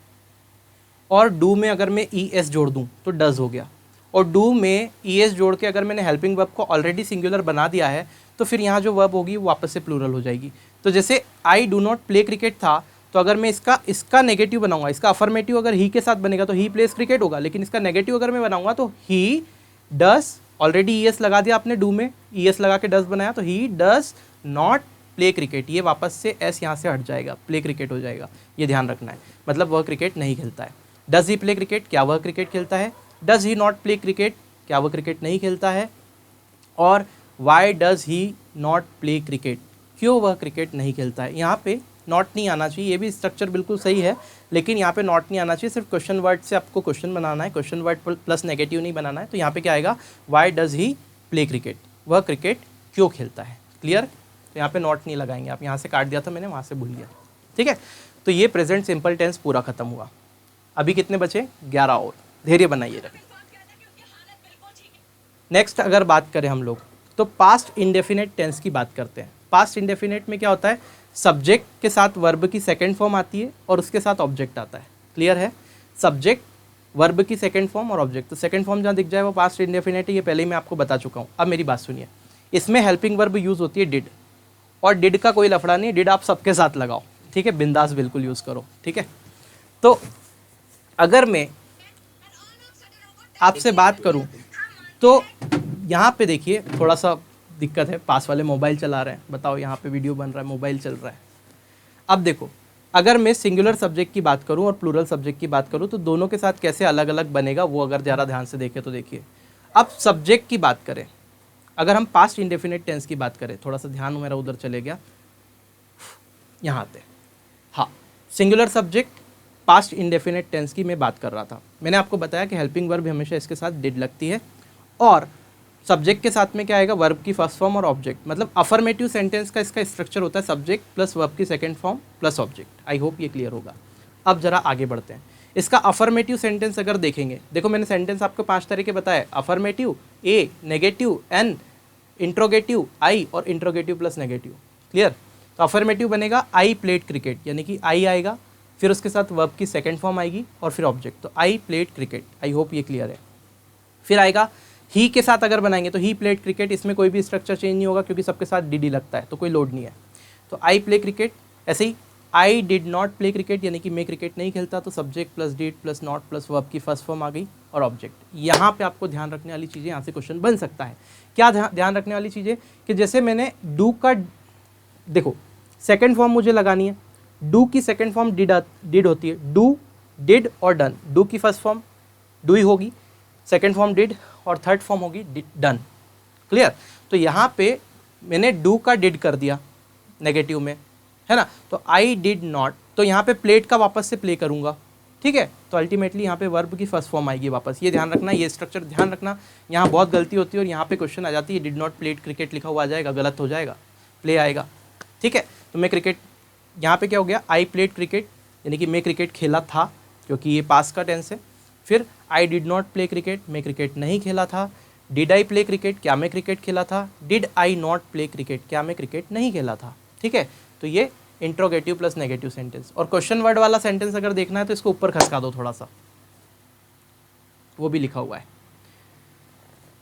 और डू में अगर मैं ई एस जोड़ दूँ तो डज हो गया, और डू में ई एस जोड़ के अगर मैंने हेल्पिंग वर्ब को ऑलरेडी सिंगुलर बना दिया है तो फिर यहाँ जो वर्ब होगी वो वापस से प्लूरल हो जाएगी। तो जैसे I do not play cricket था, तो अगर मैं इसका नेगेटिव बनाऊंगा, इसका अफर्मेटिव अगर ही के साथ बनेगा तो ही प्लेस क्रिकेट होगा, लेकिन इसका नेगेटिव अगर मैं बनाऊंगा तो he does, already E S लगा दिया आपने डू में, ई एस लगा के डज बनाया, तो he does not play cricket, ये वापस से एस यहाँ से हट जाएगा, प्ले क्रिकेट हो जाएगा, ये ध्यान रखना है। मतलब वह क्रिकेट नहीं खेलता है। डज ही प्ले क्रिकेट, क्या वह क्रिकेट खेलता है। Does he not play cricket, क्या वह क्रिकेट नहीं खेलता है। और why does he not play cricket, क्यों वह क्रिकेट नहीं खेलता है। यहाँ पे नॉट नहीं आना चाहिए, ये भी स्ट्रक्चर बिल्कुल सही है, लेकिन यहाँ पे नॉट नहीं आना चाहिए, सिर्फ क्वेश्चन वर्ड से आपको क्वेश्चन बनाना है, क्वेश्चन वर्ड प्लस नेगेटिव नहीं बनाना है। तो यहाँ पे क्या आएगा, why does he play cricket, वह क्रिकेट क्यों खेलता है। क्लियर, तो यहाँ पे नॉट नहीं लगाएंगे आप, यहाँ से काट दिया था मैंने, वहाँ से भूल गया। ठीक है, तो ये प्रेजेंट सिंपल टेंस पूरा खत्म हुआ। अभी कितने बचे, 11 और, धैर्य बनाइए रखें। नेक्स्ट अगर बात करें हम लोग तो पास्ट इंडेफिनेट टेंस की बात करते हैं। पास्ट इंडेफिनेट में क्या होता है, सब्जेक्ट के साथ वर्ब की सेकंड फॉर्म आती है और उसके साथ ऑब्जेक्ट आता है। क्लियर है, सब्जेक्ट वर्ब की सेकंड फॉर्म और ऑब्जेक्ट, तो सेकंड फॉर्म जहाँ दिख जाए वो पास्ट इंडेफिनेट है, ये पहले ही मैं आपको बता चुका हूँ। अब मेरी बात सुनिए, इसमें हेल्पिंग वर्ब यूज़ होती है डिड, और डिड का कोई लफड़ा नहीं, डिड आप सबके साथ लगाओ। ठीक है, बिंदास बिल्कुल यूज़ करो। ठीक है, तो अगर मैं आपसे बात करूं तो यहाँ पे देखिए थोड़ा सा दिक्कत है, पास वाले मोबाइल चला रहे हैं, बताओ यहाँ पे वीडियो बन रहा है, मोबाइल चल रहा है। अब देखो, अगर मैं सिंगुलर सब्जेक्ट की बात करूं और प्लूरल सब्जेक्ट की बात करूं तो दोनों के साथ कैसे अलग अलग बनेगा वो अगर ज़रा ध्यान से देखें तो देखिए। अब सब्जेक्ट की बात करें, अगर हम पास्ट इंडेफिनिट टेंस की बात करें, थोड़ा सा ध्यान मेरा उधर चले गया, यहाँ पे, हाँ, singular subject past indefinite tense की मैं बात कर रहा था। मैंने आपको बताया कि हेल्पिंग वर्ब हमेशा इसके साथ डिड लगती है, और सब्जेक्ट के साथ में क्या आएगा, वर्ब की फर्स्ट फॉर्म और ऑब्जेक्ट। मतलब अफर्मेटिव सेंटेंस का इसका स्ट्रक्चर होता है सब्जेक्ट प्लस वर्ब की second form plus object. I hope ये क्लियर होगा। अब जरा आगे बढ़ते हैं। इसका अफर्मेटिव सेंटेंस अगर देखेंगे, देखो मैंने सेंटेंस आपको 5 तरीके बताए, अफर्मेटिव, ए, नेगेटिव, एन, इंट्रोगेटिव, आई, और इंट्रोगेटिव प्लस नेगेटिव। क्लियर, तो अफर्मेटिव बनेगा आई प्लेड क्रिकेट, यानी कि आई आएगा, फिर उसके साथ वर्ब की सेकंड फॉर्म आएगी और फिर ऑब्जेक्ट, तो आई प्लेड क्रिकेट। आई होप ये क्लियर है। फिर आएगा ही के साथ अगर बनाएंगे तो ही प्लेड क्रिकेट, इसमें कोई भी स्ट्रक्चर चेंज नहीं होगा क्योंकि सबके साथ डी लगता है तो कोई लोड नहीं है। तो आई प्ले क्रिकेट, ऐसे ही I did not play cricket यानी कि मैं क्रिकेट नहीं खेलता, तो subject plus did plus not plus verb की फर्स्ट फॉर्म आ गई और ऑब्जेक्ट। यहाँ पे आपको ध्यान रखने वाली चीज़ें, यहाँ से क्वेश्चन बन सकता है। क्या ध्यान रखने वाली चीज़ें कि जैसे मैंने डू का, देखो सेकेंड फॉर्म मुझे लगानी है, डू की सेकेंड फॉर्म डिड होती है, डू डिड और डन। डू की फर्स्ट फॉर्म डू ही होगी, सेकेंड फॉर्म डिड और थर्ड फॉर्म होगी डन। क्लियर? तो यहाँ पे मैंने डू का डिड कर दिया नेगेटिव में, है ना, तो आई डिड नॉट, तो यहाँ पे प्लेड का वापस से प्ले करूँगा, ठीक है, तो अल्टीमेटली यहाँ पे वर्ब की फर्स्ट फॉर्म आएगी वापस। ये ध्यान रखना, ये स्ट्रक्चर ध्यान रखना, यहाँ बहुत गलती होती है और यहाँ पे क्वेश्चन आ जाती है डिड नॉट प्लेड क्रिकेट लिखा हुआ आ जाएगा, गलत हो जाएगा, प्ले आएगा, ठीक है। तो मैं क्रिकेट, यहाँ पे क्या हो गया, आई प्लेड क्रिकेट यानी कि मैं क्रिकेट खेला था क्योंकि ये पास का टेंस है। फिर आई डिड नॉट प्ले क्रिकेट, मैं क्रिकेट नहीं खेला था। डिड आई प्ले क्रिकेट, क्या मैं क्रिकेट खेला था। Did I not play cricket, क्या मैं क्रिकेट नहीं खेला था, ठीक है। तो ये इंट्रोगेटिव प्लस नेगेटिव सेंटेंस। और क्वेश्चन वर्ड वाला सेंटेंस अगर देखना है तो इसको ऊपर खसका दो थोड़ा सा, वो भी लिखा हुआ है।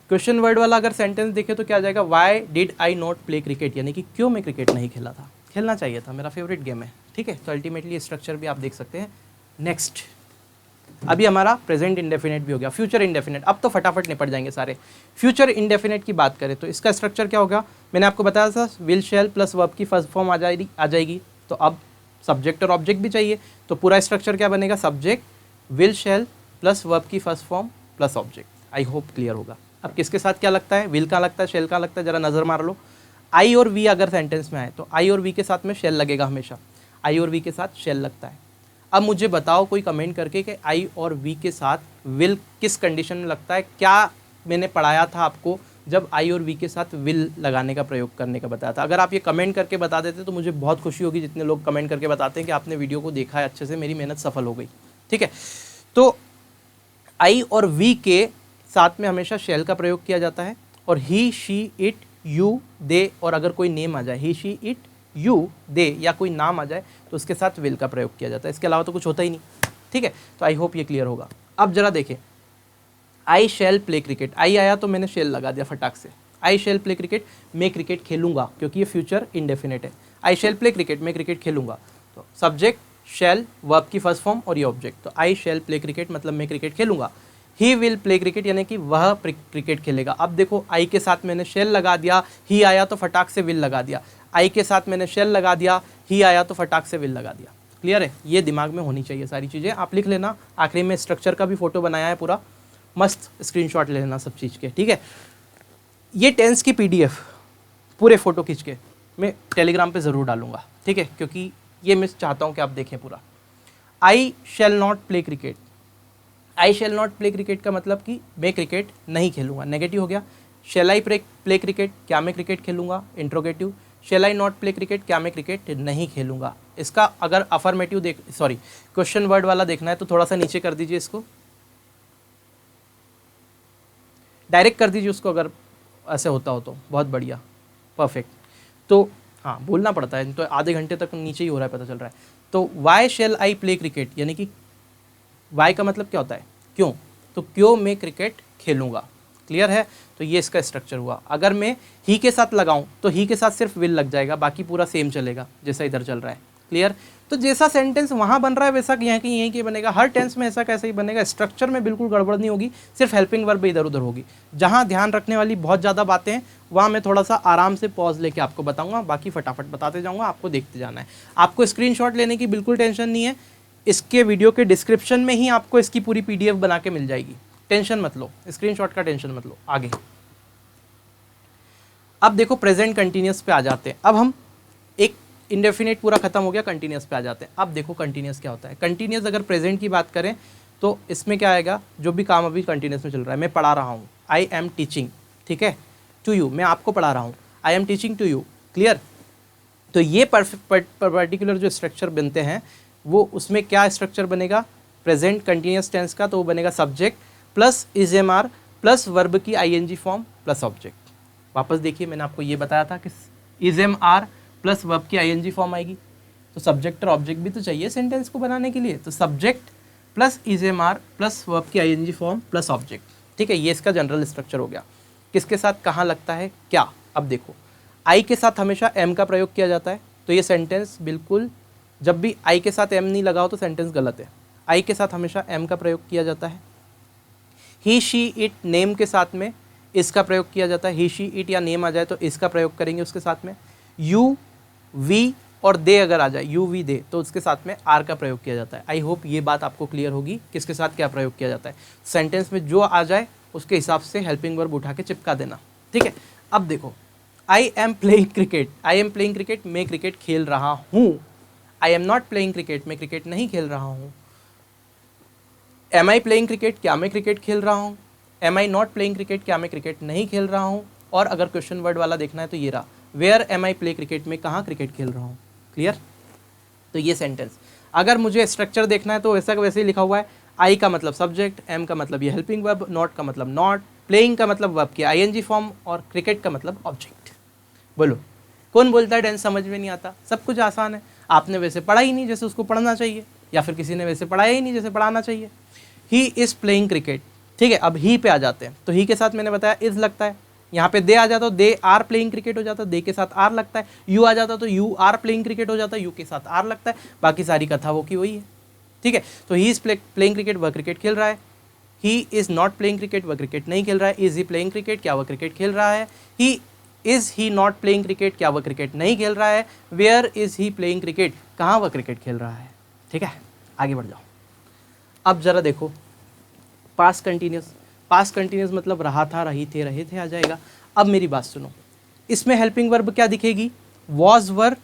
क्वेश्चन वर्ड वाला अगर सेंटेंस देखे तो क्या आ जाएगा, why did I not play cricket यानी कि क्यों मैं क्रिकेट नहीं खेला था, खेलना चाहिए था, मेरा फेवरेट गेम है, ठीक है। तो अल्टीमेटली स्ट्रक्चर भी आप देख सकते हैं। नेक्स्ट, अभी हमारा प्रेजेंट इंडेफिनेट भी हो गया, फ्यूचर इंडेफिनेट। अब तो फटाफट निपट जाएंगे सारे। फ्यूचर इंडेफिनेट की बात करें तो इसका स्ट्रक्चर क्या होगा, मैंने आपको बताया था विल शैल प्लस वर्ब की फर्स्ट फॉर्म आ जाएगी। तो अब सब्जेक्ट और ऑब्जेक्ट भी चाहिए, तो पूरा स्ट्रक्चर क्या बनेगा, subject will shall plus verb की first form plus object. I hope clear होगा। अब किसके साथ क्या लगता है, विल का लगता है, शेल का लगता है, जरा नज़र मार लो। आई और वी अगर सेंटेंस में आए तो आई और वी के साथ में शेल लगेगा हमेशा, आई और वी के साथ शेल लगता है। अब मुझे बताओ कोई कमेंट करके कि आई और वी के साथ विल किस कंडीशन में लगता है। क्या मैंने पढ़ाया था आपको जब आई और वी के साथ विल लगाने का प्रयोग करने का बताया था। अगर आप ये कमेंट करके बता देते तो मुझे बहुत खुशी होगी, जितने लोग कमेंट करके बताते हैं कि आपने वीडियो को देखा है अच्छे से, मेरी मेहनत सफल हो गई, ठीक है। तो आई और वी के साथ में हमेशा शेल का प्रयोग किया जाता है, और he she it you they, और अगर कोई नेम आ जाए, ही शी इट यू दे या कोई नाम आ जाए तो उसके साथ विल का प्रयोग किया जाता है। इसके अलावा तो कुछ होता ही नहीं, ठीक है। तो आई होप ये क्लियर होगा। अब जरा देखें, आई शैल प्ले क्रिकेट, आई आया तो मैंने शेल लगा दिया फटाक से। आई शैल प्ले क्रिकेट, मैं क्रिकेट खेलूंगा, क्योंकि ये फ्यूचर इंडेफिनेट है। आई शैल प्ले क्रिकेट, मैं क्रिकेट खेलूंगा, तो सब्जेक्ट शैल वर्ब की फर्स्ट फॉर्म और ये ऑब्जेक्ट। तो आई शैल प्ले क्रिकेट मतलब मैं क्रिकेट खेलूंगा। ही विल प्ले क्रिकेट यानी कि वह क्रिकेट खेलेगा। अब देखो, आई के साथ मैंने शेल लगा दिया, ही आया तो फटाक से विल लगा दिया। आई के साथ मैंने शेल लगा दिया, ही आया तो फटाक से विल लगा दिया। क्लियर है? ये दिमाग में होनी चाहिए सारी चीज़ें, आप लिख लेना। आखिरी में स्ट्रक्चर का भी फोटो बनाया है पूरा, मस्त स्क्रीनशॉट ले लेना सब चीज़ के, ठीक है। ये टेंस की PDF पूरे फोटो खींच के मैं टेलीग्राम पे ज़रूर डालूंगा, ठीक है, क्योंकि ये मैं चाहता हूँ कि आप देखें पूरा। I shall not play cricket, I shall not play cricket का मतलब कि मैं क्रिकेट नहीं खेलूंगा, नेगेटिव हो गया। शैल आई प्ले क्रिकेट, क्या मैं क्रिकेट खेलूंगा, interrogative. Shall I not play cricket, क्या मैं क्रिकेट नहीं खेलूंगा। इसका अगर अफर्मेटिव क्वेश्चन वर्ड वाला देखना है तो थोड़ा सा नीचे कर दीजिए, इसको डायरेक्ट कर दीजिए उसको, अगर ऐसे होता हो तो बहुत बढ़िया, परफेक्ट। तो हाँ, बोलना पड़ता है, तो आधे घंटे तक नीचे ही हो रहा है, पता चल रहा है। तो why shall I play cricket यानी कि वाई का मतलब क्या होता है, क्यों, तो क्यों मैं क्रिकेट खेलूंगा। क्लियर है? तो ये इसका स्ट्रक्चर हुआ। अगर मैं ही के साथ लगाऊं तो ही के साथ सिर्फ विल लग जाएगा, बाकी पूरा सेम चलेगा जैसा इधर चल रहा है। क्लियर? तो जैसा सेंटेंस वहाँ बन रहा है वैसा यहाँ की यहीं की बनेगा, हर टेंस में ऐसा कैसे ही बनेगा। स्ट्रक्चर में बिल्कुल गड़बड़ नहीं होगी, सिर्फ हेल्पिंग वर्ब इधर उधर होगी। जहाँ ध्यान रखने वाली बहुत ज़्यादा बातें हैं वहाँ मैं थोड़ा सा आराम से पॉज लेके आपको बताऊँगा, बाकी फटाफट बताते जाऊँगा, आपको देखते जाना है। आपको स्क्रीनशॉट लेने की बिल्कुल टेंशन नहीं है, इसके वीडियो के डिस्क्रिप्शन में ही आपको इसकी पूरी PDF बना के मिल जाएगी, टेंशन मत लो, स्क्रीनशॉट का टेंशन मत लो। आगे अब देखो, प्रेजेंट कंटिन्यूस पे आ जाते हैं। अब हम एक इंडेफिनेट पूरा खत्म हो गया, कंटिन्यूस पे आ जाते हैं। अब देखो कंटिन्यूस क्या होता है। कंटिन्यूस अगर प्रेजेंट की बात करें तो इसमें क्या आएगा, जो भी काम अभी कंटिन्यूस में चल रहा है, मैं पढ़ा रहा हूँ, आई एम टीचिंग, ठीक है, टू यू, मैं आपको पढ़ा रहा हूँ, I am teaching to you. Clear? तो ये पर्टिकुलर जो स्ट्रक्चर बनते हैं वो, उसमें क्या स्ट्रक्चर बनेगा प्रेजेंट कंटिन्यूस टेंस का, तो वो बनेगा subject plus is am are plus verb की ING फॉर्म प्लस ऑब्जेक्ट। वापस देखिए, मैंने आपको ये बताया था कि is am are plus verb की ING फॉर्म आएगी, तो सब्जेक्ट और ऑब्जेक्ट भी तो चाहिए सेंटेंस को बनाने के लिए। तो subject plus is am are plus verb की ING फॉर्म प्लस ऑब्जेक्ट। ठीक है, ये इसका जनरल स्ट्रक्चर हो गया। किसके साथ कहाँ लगता है क्या, अब देखो आई के साथ हमेशा एम का प्रयोग किया जाता है, तो ये सेंटेंस बिल्कुल, जब भी आई के साथ एम नहीं लगा हो तो सेंटेंस गलत है। आई के साथ हमेशा एम का प्रयोग किया जाता है। ही शी इट नेम के साथ में इसका प्रयोग किया जाता है। ही शी इट या नेम आ जाए तो इसका प्रयोग करेंगे उसके साथ में। यू वी और दे अगर आ जाए, यू वी दे, तो उसके साथ में आर का प्रयोग किया जाता है। आई होप ये बात आपको क्लियर होगी किसके साथ क्या प्रयोग किया जाता है। सेंटेंस में जो आ जाए उसके हिसाब से हेल्पिंग वर्ब उठा के चिपका देना, ठीक है। अब देखो, I am playing cricket, I am playing cricket, मैं क्रिकेट खेल रहा हूँ। I am not playing cricket, मैं क्रिकेट नहीं खेल रहा हूँ। एम आई प्लेइंग क्रिकेट, क्या मैं क्रिकेट खेल रहा हूँ। Am I not playing cricket, क्या मैं क्रिकेट नहीं खेल रहा हूँ। और अगर क्वेश्चन वर्ड वाला देखना है तो ये रहा, where am I play cricket, में कहाँ क्रिकेट खेल रहा हूँ। क्लियर, तो ये सेंटेंस। अगर मुझे स्ट्रक्चर देखना है तो वैसा वैसे ही लिखा हुआ है। आई का मतलब सब्जेक्ट, एम का मतलब ये हेल्पिंग वर्ब, नॉट का मतलब नॉट, प्लेइंग का मतलब वर्ब की आईएनजी फॉर्म, और क्रिकेट का मतलब ऑब्जेक्ट। बोलो कौन बोलता है टेंस समझ में नहीं आता। सब कुछ आसान है, आपने वैसे पढ़ा ही नहीं जैसे उसको पढ़ना चाहिए, या फिर किसी ने वैसे पढ़ाया ही नहीं जैसे पढ़ाना चाहिए। ही इज़ प्लेइंग क्रिकेट, ठीक है। अब ही पे आ जाते हैं, तो ही के साथ मैंने बताया इज़ लगता है। यहाँ पे दे आ जाता तो दे आर प्लेइंग क्रिकेट हो जाता, दे के साथ आर लगता है। यू आ जाता तो यू आर प्लेइंग क्रिकेट हो जाता, यू के साथ आर लगता है। बाकी सारी कथा वो की वही है, ठीक है। तो ही इज़ प्लेइंग क्रिकेट, वह क्रिकेट खेल रहा है। He is not playing cricket, वह क्रिकेट नहीं खेल रहा है। इज़ ही प्लेइंग क्रिकेट, क्या वह क्रिकेट खेल रहा है। He is he not playing cricket, क्या वह क्रिकेट नहीं खेल रहा है। Where is he playing cricket, कहाँ वह क्रिकेट खेल रहा है। ठीक है, आगे बढ़ जाओ। अब जरा देखो पास्ट कंटिन्यूस, पास्ट कंटिन्यूस मतलब रहा था, रही थे, रहे थे आ जाएगा। अब मेरी बात सुनो, इसमें हेल्पिंग वर्ब क्या दिखेगी, वॉज वर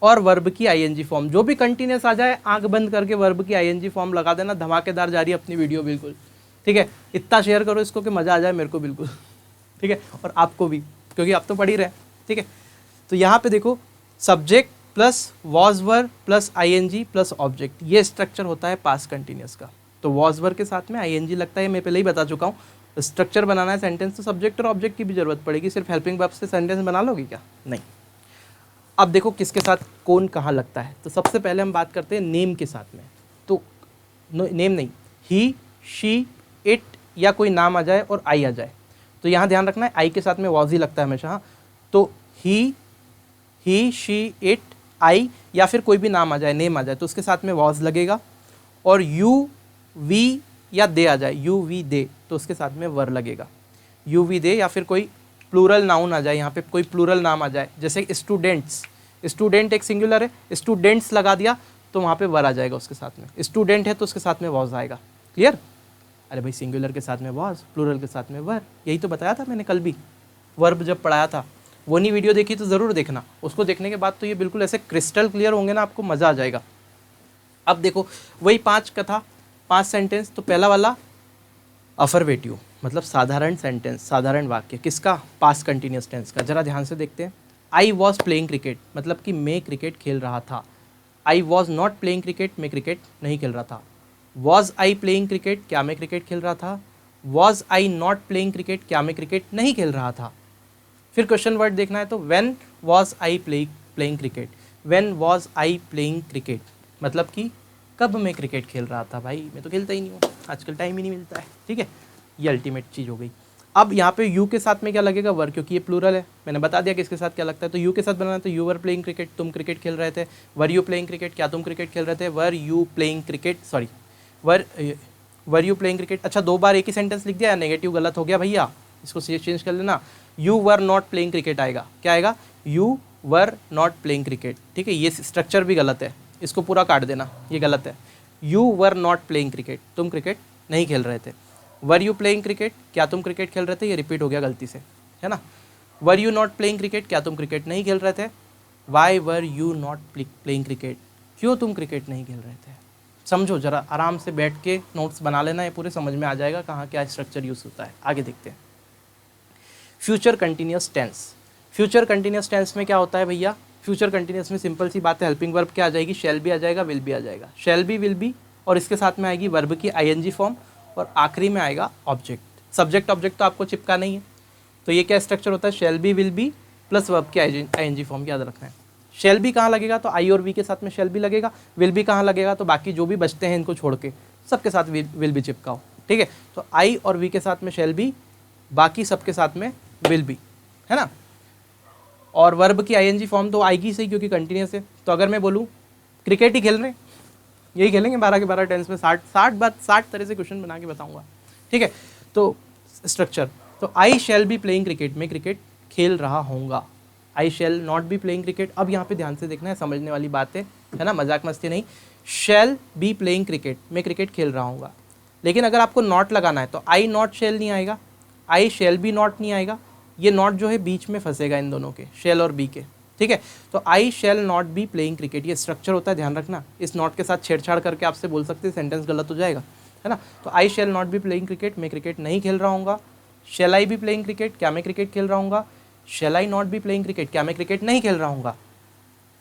और वर्ब की आईएनजी फॉर्म। जो भी कंटिन्यूस आ जाए आंख बंद करके वर्ब की आईएनजी फॉर्म लगा देना। धमाकेदार जा रही है अपनी वीडियो बिल्कुल, ठीक है। इतना शेयर करो इसको कि मज़ा आ जाए मेरे को बिल्कुल, ठीक है, और आपको भी, क्योंकि आप तो पढ़ ही रहे हैं, ठीक है। तो यहाँ पे देखो, subject plus was were plus ING plus object, ये स्ट्रक्चर होता है पास्ट कंटिन्यूस का। तो वॉज वर के साथ में आईएनजी लगता है, मैं पहले ही बता चुका हूँ। स्ट्रक्चर बनाना है सेंटेंस तो सब्जेक्ट और ऑब्जेक्ट की भी जरूरत पड़ेगी, सिर्फ हेल्पिंग वर्ब से सेंटेंस बना लोगे क्या, नहीं। अब देखो किसके साथ कौन कहाँ लगता है। तो सबसे पहले हम बात करते हैं नेम के साथ में। तो नेम नहीं, ही शी इट या कोई नाम आ जाए और आई आ जाए, तो यहाँ ध्यान रखना है आई के साथ में वॉज ही लगता है हमेशा। हाँ, तो ही शी इट आई, या फिर कोई भी नाम आ जाए, नेम आ जाए, तो उसके साथ में वॉज लगेगा। और यू वी या दे आ जाए, यू वी दे, तो उसके साथ में वर लगेगा। यू वी दे, या फिर कोई प्लूरल नाउन आ जाए, यहाँ पे कोई प्लूरल नाम आ जाए, जैसे स्टूडेंट्स, स्टूडेंट एक सिंगुलर है, स्टूडेंट्स लगा दिया तो वहाँ पे वर आ जाएगा उसके साथ में। स्टूडेंट है तो उसके साथ में वॉज आएगा। क्लियर, अरे भाई सिंगुलर के साथ में वॉज, प्लूरल के साथ में वर, यही तो बताया था मैंने कल भी, वर्ब जब पढ़ाया था। वो नहीं वीडियो देखी तो ज़रूर देखना, उसको देखने के बाद तो ये बिल्कुल ऐसे क्रिस्टल क्लियर होंगे ना, आपको मज़ा आ जाएगा। अब देखो वही 5 कथा, 5 सेंटेंस। तो पहला वाला अफर्मेटिव मतलब साधारण सेंटेंस, साधारण वाक्य, किसका, पास्ट कंटिन्यूस टेंस का। जरा ध्यान से देखते हैं। आई वॉज प्लेइंग क्रिकेट मतलब कि मैं क्रिकेट खेल रहा था। I was not playing cricket, मैं क्रिकेट नहीं खेल रहा था। वॉज आई प्लेइंग क्रिकेट, क्या मैं क्रिकेट खेल रहा था। Was I not playing cricket, क्या मैं क्रिकेट नहीं खेल रहा था। फिर क्वेश्चन वर्ड देखना है तो when was I playing cricket, when was I playing cricket मतलब कि कब मैं क्रिकेट खेल रहा था। भाई मैं तो खेलता ही नहीं हूँ, आजकल टाइम ही नहीं मिलता है, ठीक है। ये अल्टीमेट चीज़ हो गई। अब यहाँ पे यू के साथ में क्या लगेगा, वर, क्योंकि ये प्लूरल है, मैंने बता दिया कि इसके साथ क्या लगता है। तो यू के साथ बनाना है तो यू वर प्लेइंग क्रिकेट, तुम क्रिकेट खेल रहे थे। वर यू प्लेइंग क्रिकेट, क्या तुम क्रिकेट खेल रहे थे। Were you playing cricket, sorry were you playing cricket. अच्छा 2 बार एक ही सेंटेंस लिख दिया, नेगेटिव गलत हो गया भैया, इसको चेंज कर लेना। You were not playing cricket आएगा, क्या आएगा, you were not playing cricket, ठीक है। ये स्ट्रक्चर भी गलत है, इसको पूरा काट देना, ये गलत है। You were not playing cricket, तुम क्रिकेट नहीं खेल रहे थे। वर यू प्लेइंग क्रिकेट, क्या तुम क्रिकेट खेल रहे थे, ये रिपीट हो गया गलती से, है ना। Were you not playing cricket, क्या तुम क्रिकेट नहीं खेल रहे थे। Why were you not playing cricket, क्यों तुम क्रिकेट नहीं खेल रहे थे। समझो जरा, आराम से बैठ के नोट्स बना लेना, ये पूरे समझ में आ जाएगा कहाँ क्या स्ट्रक्चर यूज़ होता है। आगे देखते हैं future continuous tense. Future continuous tense में क्या होता है भैया, फ्यूचर कंटिन्यूस में सिंपल सी बात है, हेल्पिंग वर्ब क्या आ जाएगी, शैल भी आ जाएगा, विल भी आ जाएगा। शैल भी, विल भी, और इसके साथ में आएगी वर्ब की आईएनजी फॉर्म, और आखिरी में आएगा ऑब्जेक्ट। सब्जेक्ट ऑब्जेक्ट तो आपको चिपका नहीं है, तो ये क्या स्ट्रक्चर होता है, shall be, will be plus verb की आईएनजी फॉर्म, याद रखना है। शैल बी कहाँ लगेगा, तो आई और वी के साथ में शैल बी लगेगा। विल बी कहाँ लगेगा, तो बाकी जो भी बचते हैं इनको छोड़ के सबके साथ विल भी चिपकाओ, ठीक है। तो आई और वी के साथ में शैल बी, बाकी सबके साथ में विल बी, है ना। और वर्ब की आईएनजी फॉर्म तो आएगी सही क्योंकि कंटिन्यूस है। तो अगर मैं बोलूँ क्रिकेट ही खेल रहे हैं, यही खेलेंगे 12 के 12 टेंस में, 60 तरह से क्वेश्चन बना के बताऊंगा, ठीक है। तो स्ट्रक्चर, तो I shall be playing cricket, मैं क्रिकेट खेल रहा होऊंगा। I shall not be playing cricket, अब यहाँ पे ध्यान से देखना है, समझने वाली बात है ना, मजाक मस्ती नहीं। शैल बी प्लेइंग क्रिकेट, मैं क्रिकेट खेल रहा हूँगा। लेकिन अगर आपको नॉट लगाना है तो आई नॉट शैल नहीं आएगा, आई शैल बी नॉट नहीं आएगा, ये नॉट जो है बीच में फंसेगा इन दोनों के, शैल और बी के, ठीक है। तो I shall not be playing cricket, ये स्ट्रक्चर होता है, ध्यान रखना। इस नॉट के साथ छेड़छाड़ करके आपसे बोल सकते हैं, सेंटेंस गलत हो जाएगा, है ना। तो I shall not be playing cricket, मैं क्रिकेट नहीं खेल रहा हूँगा। Shall I be playing cricket, क्या मैं क्रिकेट खेल रहा हूँगा। Shall I not be playing cricket, क्या मैं क्रिकेट नहीं खेल रहा हूँगा।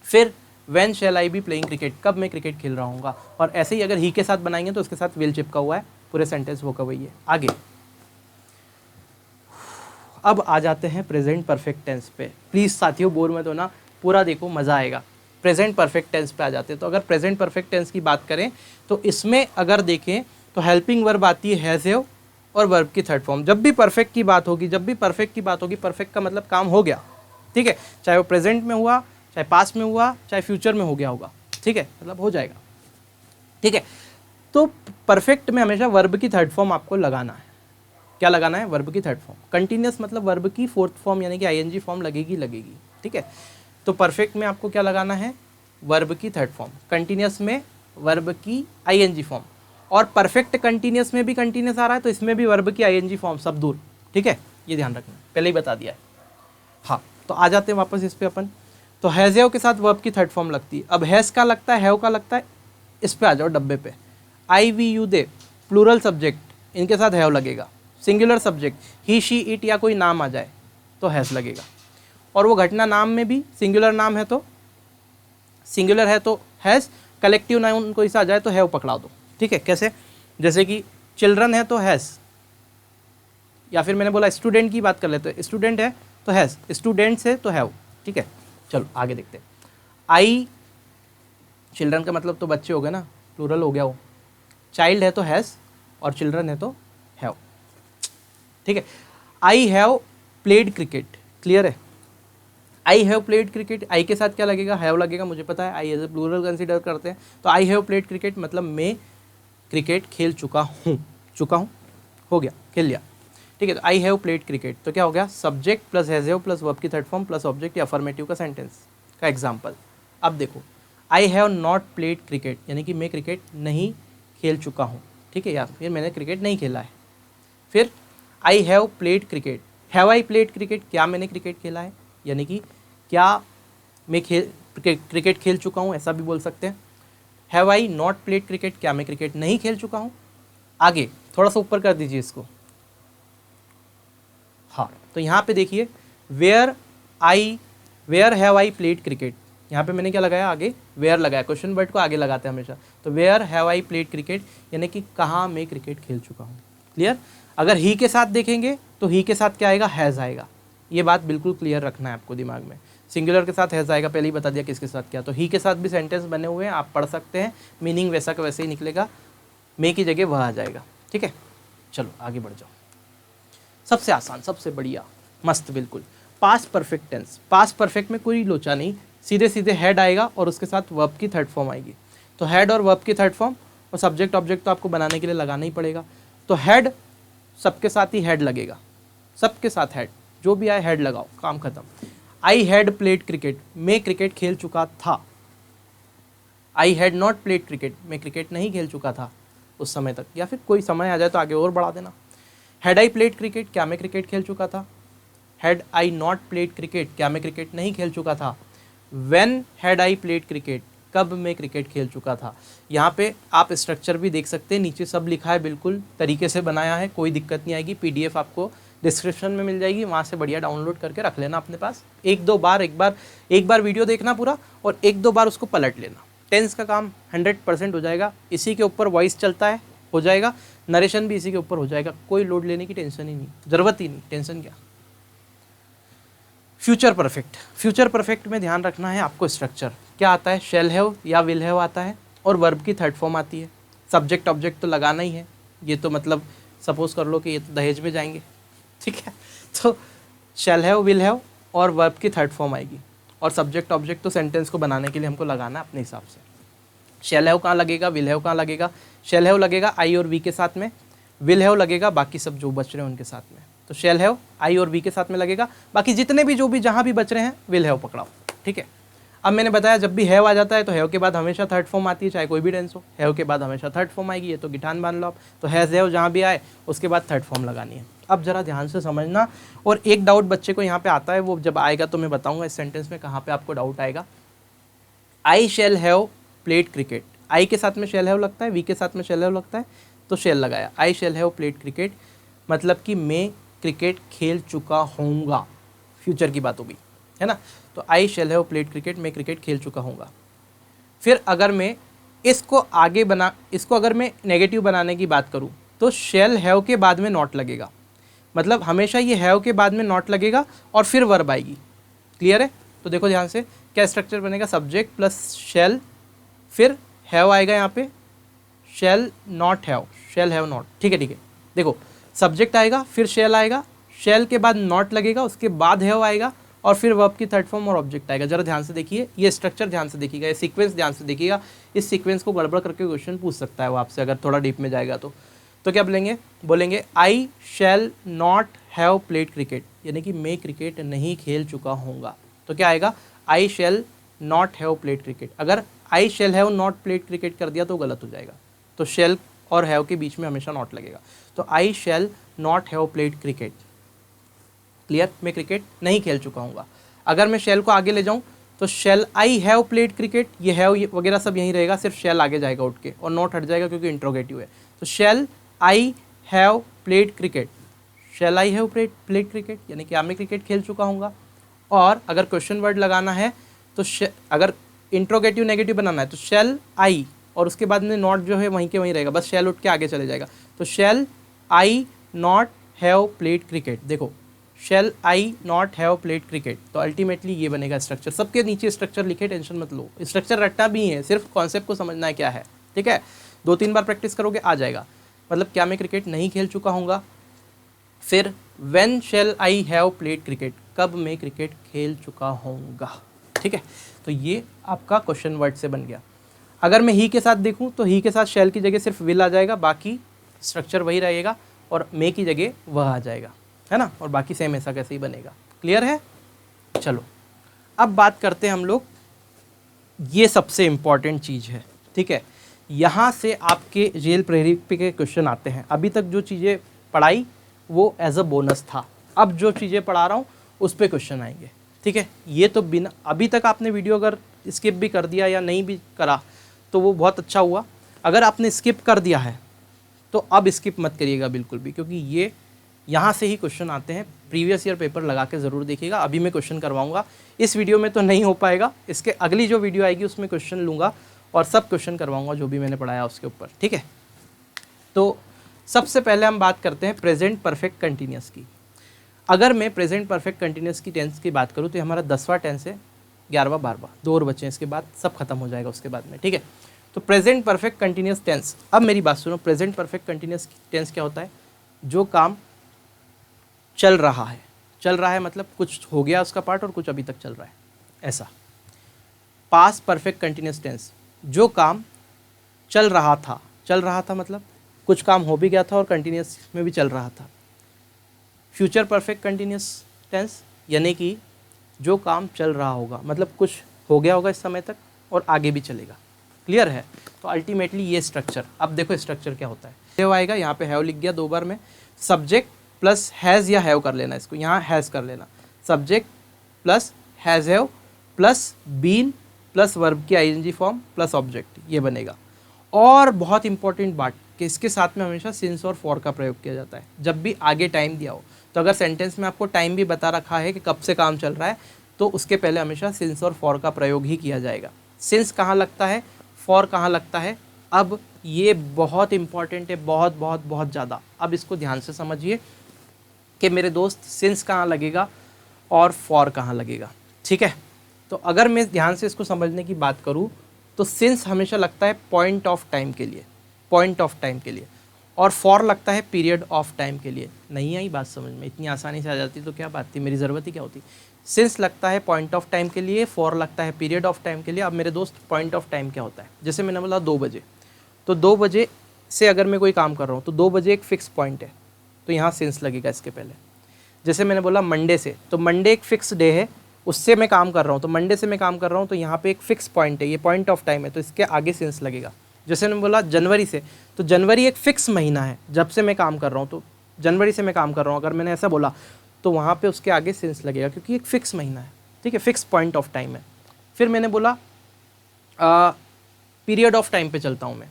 फिर when shall I be playing cricket, कब मैं क्रिकेट खेल रहा हूँगा। और ऐसे ही अगर ही के साथ बनाएंगे तो उसके साथ विल चिपका हुआ है, पूरे सेंटेंस वो का वही है। आगे अब आ जाते हैं प्रेजेंट परफेक्ट टेंस पे। प्लीज़ साथियों बोर मत होना, पूरा देखो, मज़ा आएगा। प्रेजेंट परफेक्ट टेंस पे आ जाते हैं। तो अगर प्रेजेंट परफेक्ट टेंस की बात करें तो इसमें अगर देखें तो हेल्पिंग वर्ब आती है हैज़ हैव और वर्ब की थर्ड फॉर्म। जब भी परफेक्ट की बात होगी, परफेक्ट का मतलब काम हो गया, ठीक है। चाहे वो प्रेजेंट में हुआ, चाहे पास्ट में हुआ, चाहे फ्यूचर में हो गया होगा, ठीक है, मतलब हो जाएगा, ठीक है। तो परफेक्ट में हमेशा वर्ब की थर्ड फॉर्म आपको लगाना है। क्या लगाना है? वर्ब की थर्ड फॉर्म। कंटिन्यूस मतलब वर्ब की फोर्थ फॉर्म यानी कि आईएनजी फॉर्म लगेगी, ठीक है। तो परफेक्ट में आपको क्या लगाना है? वर्ब की थर्ड फॉर्म। कंटिन्यूस में वर्ब की आईएनजी फॉर्म। और परफेक्ट कंटिन्यूस में भी कंटिन्यूस आ रहा है तो इसमें भी वर्ब की आईएनजी फॉर्म, सब दूर, ठीक है। ये ध्यान रखना, पहले ही बता दिया है। हाँ, तो आ जाते हैं वापस इस पे अपन। तो हैज़ हैव के साथ वर्ब की थर्ड फॉर्म लगती है। अब हैज़ का लगता है, हैव का लगता है, इस पे आ जाओ डब्बे पे। I we you they plural subject, इनके साथ हैव लगेगा। Singular subject he she it या कोई नाम आ जाए तो हैज़ लगेगा। और वो घटना नाम में भी सिंगुलर नाम है तो सिंगुलर है तो हैज़, कलेक्टिव नाउन कोई सा आ जाए तो हैव पकड़ा दो, ठीक है। कैसे? जैसे कि चिल्ड्रन है तो हैज़, या फिर मैंने बोला स्टूडेंट की बात कर लेते हैं, स्टूडेंट है तो हैज़, स्टूडेंट्स है तो हैव, ठीक है। चलो आगे देखते हैं। आई, चिल्ड्रन का मतलब तो बच्चे हो गए ना, प्लूरल हो गया वो। चाइल्ड है तो हैज़ और चिल्ड्रन है तो हैव, ठीक है। I have played cricket, clear है। आई हैव प्लेड क्रिकेट, आई के साथ क्या लगेगा? हैव लगेगा, मुझे पता है। I as a plural consider करते हैं तो आई हैव प्लेड क्रिकेट मतलब मैं क्रिकेट खेल चुका हूँ, हो गया, खेल लिया, ठीक है। तो आई हैव प्लेड क्रिकेट तो क्या हो गया? Subject plus has have plus verb की थर्ड फॉर्म प्लस ऑब्जेक्ट या अफर्मेटिव का सेंटेंस का एग्जाम्पल। अब देखो, आई हैव नॉट प्लेड क्रिकेट यानी कि मैं क्रिकेट नहीं खेल चुका हूँ, ठीक है, या फिर मैंने क्रिकेट नहीं खेला है। फिर आई have played cricket, have I played cricket, क्या मैंने क्रिकेट खेला है, यानी कि क्या मैं क्रिकेट खेल चुका हूँ, ऐसा भी बोल सकते हैं। Have I not played cricket, क्या मैं क्रिकेट नहीं खेल चुका हूँ। आगे थोड़ा सा ऊपर कर दीजिए इसको। हाँ, तो यहाँ पे देखिए, where have I played cricket, यहाँ पे मैंने क्या लगाया? आगे वेयर लगाया, क्वेश्चन वर्ड को आगे लगाते हैं हमेशा। तो where have I played cricket यानी कि कहाँ मैं क्रिकेट खेल चुका हूँ, क्लियर। अगर ही के साथ देखेंगे तो ही के साथ क्या आएगा? हैज़ आएगा। ये बात बिल्कुल क्लियर रखना है आपको दिमाग में। सिंगुलर के साथ हैज़ आएगा, पहले ही बता दिया किसके साथ क्या। तो ही के साथ भी सेंटेंस बने हुए हैं, आप पढ़ सकते हैं, मीनिंग वैसा का वैसे ही निकलेगा, मे की जगह वह आ जाएगा, ठीक है। चलो आगे बढ़ जाओ। सबसे आसान, सबसे बढ़िया, मस्त बिल्कुल, past perfect tense. Past perfect में कोई लोचा नहीं, सीधे सीधे हेड आएगा और उसके साथ वर्ब की थर्ड फॉर्म आएगी। तो हेड और वर्ब की थर्ड फॉर्म और सब्जेक्ट ऑब्जेक्ट तो आपको बनाने के लिए लगाना ही पड़ेगा। तो हेड, सबके साथ ही हेड लगेगा, सबके साथ हेड, जो भी आए हेड लगाओ, काम खत्म। आई हैड प्लेड क्रिकेट, मैं क्रिकेट खेल चुका था। I had not played cricket, मैं क्रिकेट नहीं खेल चुका था उस समय तक, या फिर कोई समय आ जाए तो आगे और बढ़ा देना। हैड आई प्लेड क्रिकेट, क्या मैं क्रिकेट खेल चुका था। Had I not played cricket, क्या मैं क्रिकेट नहीं खेल चुका था। When had I played cricket, कब मैं क्रिकेट खेल चुका था। यहाँ पे आप स्ट्रक्चर भी देख सकते हैं, नीचे सब लिखा है, बिल्कुल तरीके से बनाया है, कोई दिक्कत नहीं आएगी। पीडीएफ आपको डिस्क्रिप्शन में मिल जाएगी, वहाँ से बढ़िया डाउनलोड करके रख लेना अपने पास। एक बार वीडियो देखना पूरा और एक दो बार उसको पलट लेना। टेंस का काम 100% हो जाएगा, इसी के ऊपर वॉइस चलता है, हो जाएगा। नरेशन भी इसी के ऊपर हो जाएगा, कोई लोड लेने की टेंशन ही नहीं, ज़रूरत ही नहीं, टेंशन क्या। फ्यूचर परफेक्ट, फ्यूचर परफेक्ट में ध्यान रखना है आपको, स्ट्रक्चर क्या आता है? शैल हैव या विल हैव आता है और वर्ब की थर्ड फॉर्म आती है। सब्जेक्ट ऑब्जेक्ट तो लगाना ही है, ये तो मतलब सपोज कर लो कि ये तो दहेज में जाएंगे, ठीक है। तो शैल हैव, विल हैव और वर्ब की थर्ड फॉर्म आएगी, और सब्जेक्ट ऑब्जेक्ट तो सेंटेंस को बनाने के लिए हमको लगाना है अपने हिसाब से। शैल हैव कहाँ लगेगा, विल हैव कहाँ लगेगा? शैल हैव लगेगा आई और वी के साथ में, विल हैव लगेगा बाकी सब जो बच रहे हैं उनके साथ में। तो शैल हैव आई और वी के साथ में लगेगा, बाकी जितने भी जो भी जहाँ भी बच रहे हैं विल हैव पकड़ाओ, ठीक है। अब मैंने बताया जब भी हैव आ जाता है तो हैव के बाद हमेशा थर्ड फॉर्म आती है, चाहे कोई भी टेंस हो, हैव के बाद हमेशा थर्ड फॉर्म आएगी, ये तो गिठान बांध लो आप। तो हैज़ हैव जहाँ भी आए उसके बाद थर्ड फॉर्म लगानी है। अब जरा ध्यान से समझना, और एक डाउट बच्चे को यहाँ पे आता है, वो जब आएगा तो मैं बताऊंगा इस सेंटेंस में कहाँ पे आपको डाउट आएगा। I shall have played cricket, आई के साथ में शैल हैव लगता है, वी के साथ में शैल हैव लगता है, तो शैल लगाया। आई शैल हैव प्लेड क्रिकेट मतलब कि मैं क्रिकेट खेल चुका होऊंगा, फ्यूचर की बात होगी, है ना। तो I shall have played cricket, मैं क्रिकेट खेल चुका होऊंगा। फिर अगर मैं इसको अगर मैं नेगेटिव बनाने की बात करूं तो शैल हैव के बाद में नॉट लगेगा, मतलब हमेशा ये हैव के बाद में नॉट लगेगा और फिर वर्ब आएगी। क्लियर है? तो देखो ध्यान से क्या स्ट्रक्चर बनेगा, सब्जेक्ट प्लस शैल, फिर हैव आएगा यहाँ पे, शैल not have, shell have not, ठीक है। देखो सब्जेक्ट आएगा, फिर शैल आएगा, शैल के बाद नॉट लगेगा, उसके बाद हैव आएगा और फिर वर्ब की थर्ड फॉर्म और ऑब्जेक्ट आएगा। जरा ध्यान से देखिए, ये स्ट्रक्चर ध्यान से देखिएगा, ये सीक्वेंस ध्यान से देखिएगा। इस सीक्वेंस को गड़बड़ करके क्वेश्चन पूछ सकता है वो आपसे, अगर थोड़ा डीप में जाएगा तो क्या बोलेंगे I shall not have played cricket, यानी कि मैं क्रिकेट नहीं खेल चुका होऊंगा। तो क्या आएगा, I shall not have played cricket. अगर I shall have not played cricket कर दिया तो गलत हो जाएगा, तो शैल और हैव के बीच में हमेशा नॉट लगेगा। तो I shall not have played cricket, clear, मैं क्रिकेट नहीं खेल चुका हूँगा। अगर मैं शैल को आगे ले जाऊँ तो shall I have played cricket, ये हैव वगैरह सब यहीं रहेगा, सिर्फ शैल आगे जाएगा उठ के और नॉट हट जाएगा क्योंकि इंट्रोगेटिव है। तो shall I have played cricket, shall I have played cricket यानी कि मैं क्रिकेट खेल चुका हूँगा। और अगर क्वेश्चन वर्ड लगाना है तो अगर इंट्रोगेटिव नेगेटिव बनाना है तो शैल आई और उसके बाद में नॉट जो है वहीं के वहीं रहेगा, बस शैल उठ के आगे चले जाएगा। तो shall I not have played cricket, देखो शैल I not have played cricket, तो अल्टीमेटली ये बनेगा स्ट्रक्चर। सबके नीचे स्ट्रक्चर लिखे, टेंशन मत लो, स्ट्रक्चर रटना भी है, सिर्फ कॉन्सेप्ट को समझना है क्या है, ठीक है। 2-3 बार प्रैक्टिस करोगे आ जाएगा। मतलब क्या मैं क्रिकेट नहीं खेल चुका हूँगा, फिर when shall I have played cricket, कब मैं क्रिकेट खेल चुका होऊंगा, ठीक है। तो ये आपका क्वेश्चन वर्ड से बन गया। अगर मैं ही के साथ देखूं तो ही के साथ शैल की जगह सिर्फ विल आ जाएगा, बाकी स्ट्रक्चर वही रहेगा और मे की जगह वह आ जाएगा, है ना, और बाकी सेम ऐसा कैसे ही बनेगा। क्लियर है? चलो अब बात करते हैं हम लोग, ये सबसे इम्पॉर्टेंट चीज़ है, ठीक है। यहाँ से आपके जेल प्रेरित के क्वेश्चन आते हैं। अभी तक जो चीज़ें पढ़ाई वो एज अ बोनस था, अब जो चीज़ें पढ़ा रहा हूँ उस पर क्वेश्चन आएंगे, ठीक है। ये तो बिना, अभी तक आपने वीडियो अगर स्किप भी कर दिया या नहीं भी करा तो वो बहुत अच्छा हुआ। अगर आपने स्किप कर दिया है तो अब स्किप मत करिएगा बिल्कुल भी, क्योंकि ये यहाँ से ही क्वेश्चन आते हैं। प्रीवियस ईयर पेपर लगा के ज़रूर देखिएगा। अभी मैं क्वेश्चन करवाऊँगा, इस वीडियो में तो नहीं हो पाएगा, इसके अगली जो वीडियो आएगी उसमें क्वेश्चन लूँगा और सब क्वेश्चन करवाऊँगा जो भी मैंने पढ़ाया उसके ऊपर, ठीक है। तो सबसे पहले हम बात करते हैं प्रेजेंट परफेक्ट कंटिन्यूस की। अगर मैं प्रेजेंट परफेक्ट कंटिन्यूस की टेंस की बात करूँ तो हमारा 10वां टेंस है, 11वां 12वां, 2 और बचे हैं, इसके बाद सब खत्म हो जाएगा उसके बाद में, ठीक है। तो प्रेजेंट परफेक्ट कंटिन्यूस टेंस, अब मेरी बात सुनो, प्रेजेंट परफेक्ट कंटिन्यूस टेंस क्या होता है? जो काम चल रहा है, चल रहा है मतलब कुछ हो गया उसका पार्ट और कुछ अभी तक चल रहा है, ऐसा। पास्ट परफेक्ट कंटिन्यूस टेंस, जो काम चल रहा था, चल रहा था मतलब कुछ काम हो भी गया था और कंटिन्यूस में भी चल रहा था। फ्यूचर परफेक्ट कंटिन्यूस टेंस यानी कि जो काम चल रहा होगा, मतलब कुछ हो गया होगा इस समय तक और आगे भी चलेगा। क्लियर है? तो अल्टीमेटली ये स्ट्रक्चर, अब देखो स्ट्रक्चर क्या होता है। हैव आएगा, यहाँ पे हैव लिख गया 2 बार में, सब्जेक्ट प्लस हैज़ या हैव कर लेना, इसको यहाँ हैज़ कर लेना, subject plus has have plus been plus verb की आईएनजी फॉर्म प्लस ऑब्जेक्ट, ये बनेगा। और बहुत इंपॉर्टेंट बात कि इसके साथ में हमेशा सिंस और फॉर का प्रयोग किया जाता है जब भी आगे टाइम दिया हो। तो अगर सेंटेंस में आपको टाइम भी बता रखा है कि कब से काम चल रहा है तो उसके पहले हमेशा सिंस और फॉर का प्रयोग ही किया जाएगा। सिंस कहाँ लगता है, फॉर कहाँ लगता है, अब ये बहुत इंपॉर्टेंट है, बहुत बहुत बहुत ज़्यादा। अब इसको ध्यान से समझिए कि मेरे दोस्त सिंस कहाँ लगेगा और फॉर कहाँ लगेगा, ठीक है। तो अगर मैं ध्यान से इसको समझने की बात करूँ तो सिंस हमेशा लगता है पॉइंट ऑफ टाइम के लिए, पॉइंट ऑफ टाइम के लिए, और फॉर लगता है पीरियड ऑफ टाइम के लिए। नहीं आई बात समझ में? इतनी आसानी से आ जाती तो क्या बात थी, मेरी ज़रूरत ही क्या होती। सिंस लगता है पॉइंट ऑफ टाइम के लिए, फॉर लगता है पीरियड ऑफ टाइम के लिए। अब मेरे दोस्त पॉइंट ऑफ टाइम क्या होता है, जैसे मैंने बोला 2 बजे, तो 2 बजे से अगर मैं कोई काम कर रहा हूँ तो 2 बजे एक फ़िक्स पॉइंट है, तो यहाँ सिंस लगेगा इसके पहले। जैसे मैंने बोला मंडे से, तो मंडे एक फ़िक्स डे है, उससे मैं काम कर रहा हूँ, तो मंडे से मैं काम कर रहा हूँ, तो यहाँ पे एक फ़िक्स पॉइंट है, ये पॉइंट ऑफ टाइम है, तो इसके आगे सिंस लगेगा। जैसे मैंने बोला जनवरी से, तो जनवरी एक फ़िक्स महीना है जब से मैं काम कर रहा हूँ, तो जनवरी से मैं काम कर रहा हूँ, अगर मैंने ऐसा बोला तो वहाँ पे उसके आगे सिंस लगेगा, क्योंकि एक फ़िक्स महीना है, ठीक है, फ़िक्स पॉइंट ऑफ टाइम है। फिर मैंने बोला पीरियड ऑफ टाइम पे चलता हूँ मैं।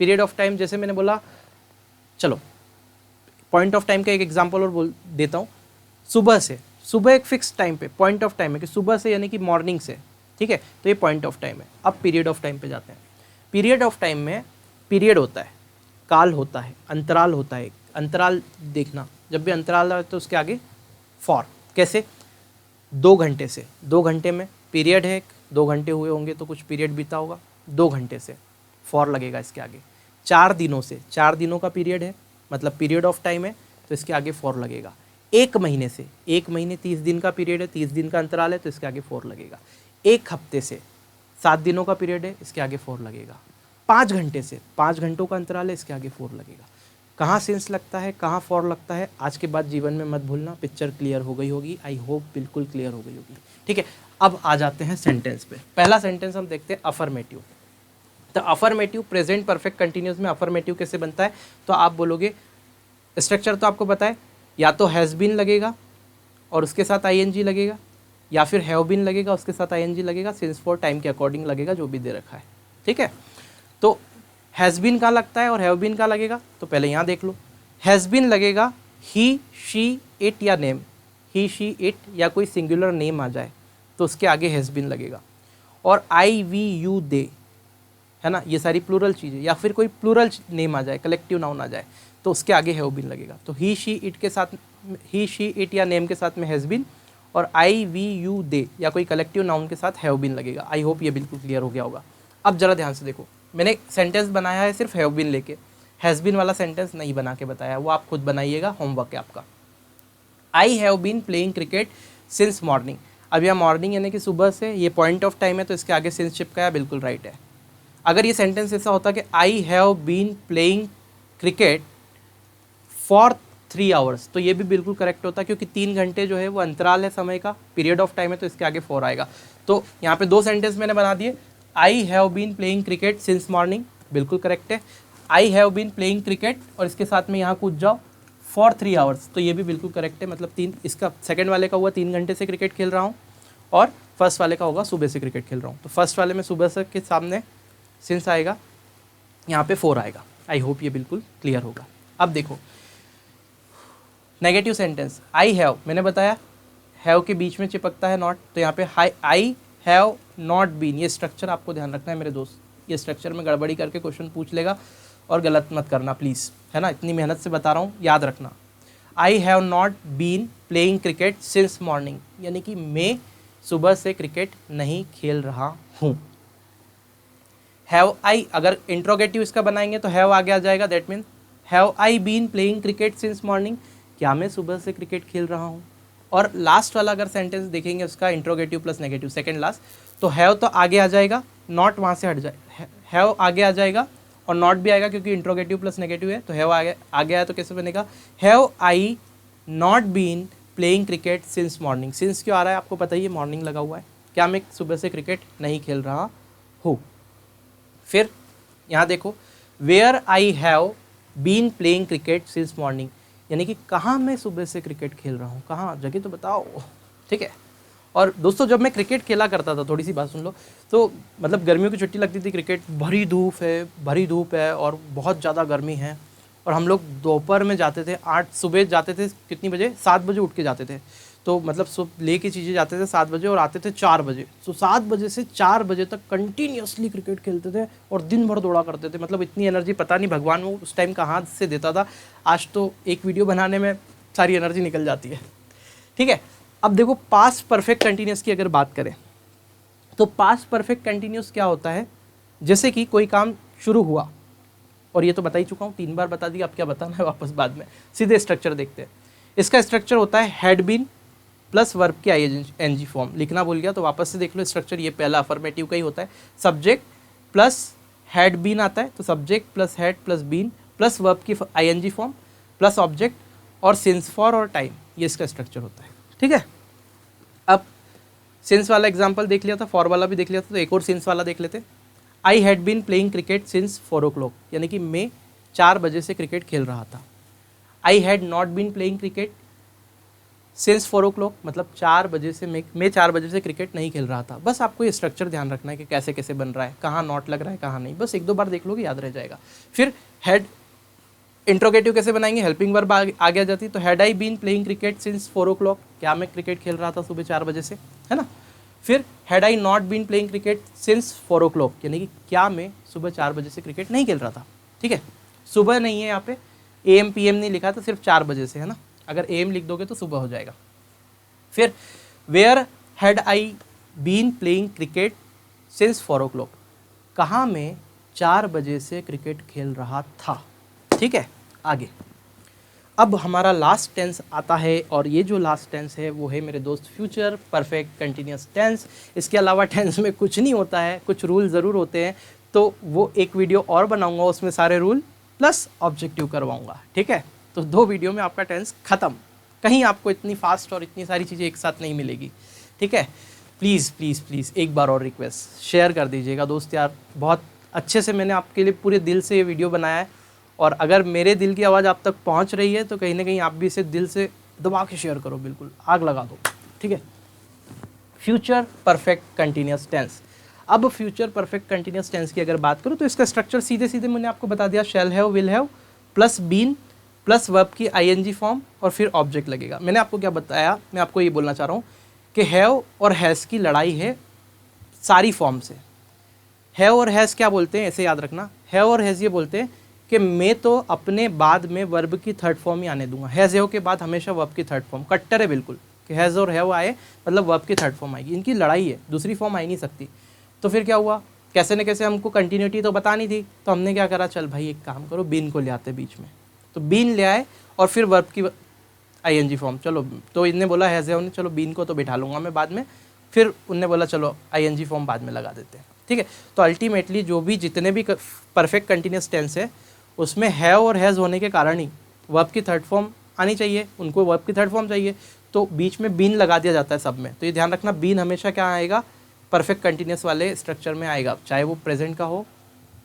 पीरियड ऑफ टाइम जैसे मैंने बोला, चलो पॉइंट ऑफ टाइम का एक एग्जांपल और बोल देता हूँ। सुबह से, सुबह एक फिक्स टाइम पे पॉइंट ऑफ टाइम है कि सुबह से यानी कि मॉर्निंग से, ठीक है, तो ये पॉइंट ऑफ टाइम है। अब पीरियड ऑफ टाइम पे जाते हैं। पीरियड ऑफ टाइम में पीरियड होता है, काल होता है, अंतराल होता है। अंतराल देखना, जब भी अंतराल आए तो उसके आगे फॉर। कैसे? 2 घंटे से, 2 घंटे में पीरियड है, 2 घंटे हुए होंगे तो कुछ पीरियड बीता होगा, 2 घंटे से फॉर लगेगा इसके आगे। 4 दिनों से, 4 दिनों का पीरियड है, मतलब पीरियड ऑफ टाइम है, तो इसके आगे फॉर लगेगा। 1 महीने से, 1 महीने 30 दिन का पीरियड है, 30 दिन का अंतराल है, तो इसके आगे फॉर लगेगा। 1 हफ्ते से, 7 दिनों का पीरियड है, इसके आगे फॉर लगेगा। 5 घंटे से, 5 घंटों का अंतराल है, इसके आगे फॉर लगेगा। कहाँ सिंस लगता है, कहाँ फॉर लगता है, आज के बाद जीवन में मत भूलना। पिक्चर क्लियर हो गई होगी, आई होप बिल्कुल क्लियर हो गई होगी, ठीक है। अब आ जाते हैं सेंटेंस पे। पहला सेंटेंस हम देखते हैं अफर्मेटिव। तो अफर्मेटिव प्रेजेंट परफेक्ट कंटिन्यूस में अफर्मेटिव कैसे बनता है, तो आप बोलोगे, स्ट्रक्चर तो आपको पता है, या तो हैज़ बीन लगेगा और उसके साथ आईएनजी लगेगा, या फिर हैव बीन लगेगा उसके साथ आईएनजी लगेगा, सिंस फॉर टाइम के अकॉर्डिंग लगेगा, जो भी दे रखा है, ठीक है। तो हैज़ बीन का लगता है और हैव बीन का लगेगा, तो पहले यहाँ देख लो। हैज़ बीन लगेगा ही, शी, इट या नेम, ही, शी, इट या कोई सिंगुलर नेम आ जाए तो उसके आगे हैज़ बीन लगेगा। और आई, वी, यू, दे, है ना, ये सारी प्लूरल चीज़ें, या फिर कोई प्लूरल नेम आ जाए, कलेक्टिव नाउन आ जाए, तो उसके आगे हैव बीन लगेगा। तो ही, शी, इट के साथ, ही, शी, इट या नेम के साथ में हैज़ बीन, और आई, वी, यू, दे या कोई कलेक्टिव नाउन के साथ हैव बीन लगेगा। आई होप ये बिल्कुल क्लियर हो गया होगा। अब जरा ध्यान से देखो, मैंने सेंटेंस बनाया है सिर्फ हैव बीन लेके, हैज़ बीन वाला सेंटेंस नहीं बना के बताया, वो आप खुद बनाइएगा, होमवर्क है आपका। I have been playing cricket since morning. अब यह मॉर्निंग यानी कि सुबह से, ये पॉइंट ऑफ टाइम है, तो इसके आगे सिंस चिपकाया, बिल्कुल राइट है। अगर ये सेंटेंस ऐसा होता कि I have been playing cricket for 3 hours, तो ये भी बिल्कुल करेक्ट होता, क्योंकि 3 घंटे जो है वो अंतराल है समय का, पीरियड ऑफ टाइम है, तो इसके आगे फॉर आएगा। तो यहाँ पे 2 सेंटेंस मैंने बना दिए। I have been playing cricket since morning, बिल्कुल करेक्ट है। I have been playing cricket और इसके साथ में यहाँ कूद जाओ फॉर 3 आवर्स, तो ये भी बिल्कुल करेक्ट है। मतलब 3, इसका सेकंड वाले का हुआ 3 घंटे से क्रिकेट खेल रहा हूँ, और फर्स्ट वाले का होगा सुबह से क्रिकेट खेल रहा हूँ। तो फर्स्ट वाले में सुबह से के सामने सिंस आएगा, यहाँ पे फॉर आएगा। आई होप ये बिल्कुल क्लियर होगा। अब देखो नेगेटिव सेंटेंस, आई हैव, मैंने बताया हैव के बीच में चिपकता है नॉट, तो यहाँ पे आई हैव नॉट बीन। ये स्ट्रक्चर आपको ध्यान रखना है मेरे दोस्त, ये स्ट्रक्चर में गड़बड़ी करके क्वेश्चन पूछ लेगा, और गलत मत करना प्लीज़, है ना, इतनी मेहनत से बता रहा हूँ, याद रखना। I have not been playing cricket since morning, यानी कि मैं सुबह से क्रिकेट नहीं खेल रहा हूँ। हैव आई, अगर इंट्रोगेटिव इसका बनाएंगे तो हैव आगे आ जाएगा, that mean have I been playing cricket since morning, क्या मैं सुबह से क्रिकेट खेल रहा हूँ। और लास्ट वाला अगर सेंटेंस देखेंगे उसका interrogative plus negative, second last, तो हैव तो आगे आ जाएगा, नॉट वहाँ से हट जाए, हैव आगे आ जाएगा और नॉट भी आएगा, क्योंकि इंट्रोगेटिव प्लस नेगेटिव है, तो हैव आगे आया तो कैसे बनेगा, have I not been playing cricket since morning. Since क्यों आ रहा है आपको पता ही है, मॉर्निंग लगा हुआ है, क्या मैं सुबह से क्रिकेट नहीं खेल रहा हूँ। फिर यहाँ देखो, where I have been playing cricket since morning, यानी कि कहाँ मैं सुबह से क्रिकेट खेल रहा हूँ, कहाँ, जगह तो बताओ, ठीक है। और दोस्तों जब मैं क्रिकेट खेला करता था, थोड़ी सी बात सुन लो, तो मतलब गर्मियों की छुट्टी लगती थी, क्रिकेट भरी धूप है और बहुत ज़्यादा गर्मी है, और हम लोग दोपहर में जाते थे, 8 सुबह जाते थे, कितनी बजे, 7 बजे उठ के जाते थे, तो मतलब सुबह ले के चीज़ें जाते थे 7 बजे और आते थे 4 बजे। तो 7 बजे से 4 बजे तक कंटिन्यूसली क्रिकेट खेलते थे और दिन भर दौड़ा करते थे। मतलब इतनी एनर्जी पता नहीं भगवान वो उस टाइम कहाँ से देता था, आज तो एक वीडियो बनाने में सारी एनर्जी निकल जाती है, ठीक है। अब देखो पास्ट परफेक्ट कंटिन्यूस की अगर बात करें, तो पास्ट परफेक्ट कंटिन्यूस क्या होता है, जैसे कि कोई काम शुरू हुआ, और ये तो बता ही चुका हूँ, 3 बार बता दिया, अब क्या बताना है वापस बाद में। सीधे स्ट्रक्चर देखते हैं। इसका स्ट्रक्चर होता है हैड बीन प्लस वर्ब की आईएनजी फॉर्म। लिखना भूल गया तो वापस से देख लो स्ट्रक्चर, ये पहला अफर्मेटिव का ही होता है। सब्जेक्ट प्लस हैड बीन आता है, तो subject plus had plus been plus verb की आईएनजी फॉर्म प्लस ऑब्जेक्ट और सिंस फॉर और टाइम, ये इसका स्ट्रक्चर होता है। ठीक है, अब सिंस वाला एग्जाम्पल देख लिया था, फॉर वाला भी देख लिया था, तो एक और सिंस वाला देख लेते। I had been playing cricket since 4 o'clock, यानी कि मैं 4 बजे से क्रिकेट खेल रहा था। I had not been playing cricket since 4 o'clock, मतलब 4 बजे से मैं 4 बजे से क्रिकेट नहीं खेल रहा था। बस आपको ये स्ट्रक्चर ध्यान रखना है कि कैसे कैसे बन रहा है, कहाँ नॉट लग रहा है कहाँ नहीं, बस 1-2 बार देख लोगे याद रह जाएगा। फिर हैड इंट्रोगेटिव कैसे बनाएंगे, हेल्पिंग वर्ब आगे आ जाती, तो had I been playing cricket since 4 o'clock, क्या मैं क्रिकेट खेल रहा था सुबह 4 बजे से, है ना। फिर had I not been playing cricket since 4 o'clock, यानी कि क्या मैं सुबह 4 बजे से क्रिकेट नहीं खेल रहा था। ठीक है, सुबह नहीं है यहाँ पे, AM PM नहीं लिखा था, सिर्फ 4 बजे से, है ना। अगर AM लिख दोगे तो सुबह हो जाएगा। फिर where had I been playing cricket since 4 o'clock, कहाँ मैं 4 बजे से क्रिकेट खेल रहा था। ठीक है, आगे अब हमारा लास्ट टेंस आता है, और ये जो लास्ट टेंस है वो है मेरे दोस्त फ्यूचर परफेक्ट कंटिन्यूस टेंस। इसके अलावा टेंस में कुछ नहीं होता है, कुछ रूल ज़रूर होते हैं, तो वो एक वीडियो और बनाऊंगा, उसमें सारे रूल प्लस ऑब्जेक्टिव करवाऊंगा। ठीक है, तो 2 वीडियो में आपका टेंस ख़त्म। कहीं आपको इतनी फास्ट और इतनी सारी चीज़ें एक साथ नहीं मिलेगी। ठीक है, प्लीज़ प्लीज़ प्लीज़ एक बार और रिक्वेस्ट, शेयर कर दीजिएगा दोस्त यार। बहुत अच्छे से मैंने आपके लिए पूरे दिल से ये वीडियो बनाया है, और अगर मेरे दिल की आवाज़ आप तक पहुंच रही है तो कहीं ना कहीं आप भी इसे दिल से दबा के शेयर करो, बिल्कुल आग लगा दो। ठीक है, फ्यूचर परफेक्ट कंटिन्यूस टेंस। अब फ्यूचर परफेक्ट कंटिन्यूस टेंस की अगर बात करूँ तो इसका स्ट्रक्चर सीधे सीधे मैंने आपको बता दिया, shall have will have plus been plus verb की आईएनजी फॉर्म और फिर ऑब्जेक्ट लगेगा। मैंने आपको क्या बताया, मैं आपको ये बोलना चाह रहा हूँ कि हैव और हैज़ की लड़ाई है सारी फॉर्म से। हैव और हैज़ क्या बोलते हैं, ऐसे याद रखना, हैव और हैज़ ये बोलते हैं कि मैं तो अपने बाद में वर्ब की थर्ड फॉर्म ही आने दूंगा। हैज़ हैव के बाद हमेशा वर्ब की थर्ड फॉर्म, कट्टर है बिल्कुल कि हैज़ और हैव आए मतलब वर्ब की थर्ड फॉर्म आएगी। इनकी लड़ाई है, दूसरी फॉर्म आ ही नहीं सकती। तो फिर क्या हुआ, कैसे न कैसे हमको कंटिन्यूटी तो बतानी थी, तो हमने क्या करा, चल भाई एक काम करो, बीन को ले आते बीच में। तो बीन ले आए और फिर वर्ब की आईएनजी फॉर्म। चलो, तो इनने बोला हैज़ हैव ने, चलो बीन को तो बिठा लूँगा मैं बाद में, फिर उनने बोला चलो आईएनजी फॉर्म बाद में लगा देते हैं। ठीक है, तो अल्टीमेटली जो भी जितने भी परफेक्ट कंटिन्यूस टेंस है उसमें हैव और हैज़ होने के कारण ही वर्ब की थर्ड फॉर्म आनी चाहिए, उनको वर्ब की थर्ड फॉर्म चाहिए, तो बीच में बीन लगा दिया जाता है सब में। तो ये ध्यान रखना, बीन हमेशा क्या आएगा, परफेक्ट कंटिन्यूस वाले स्ट्रक्चर में आएगा, चाहे वो प्रेजेंट का हो,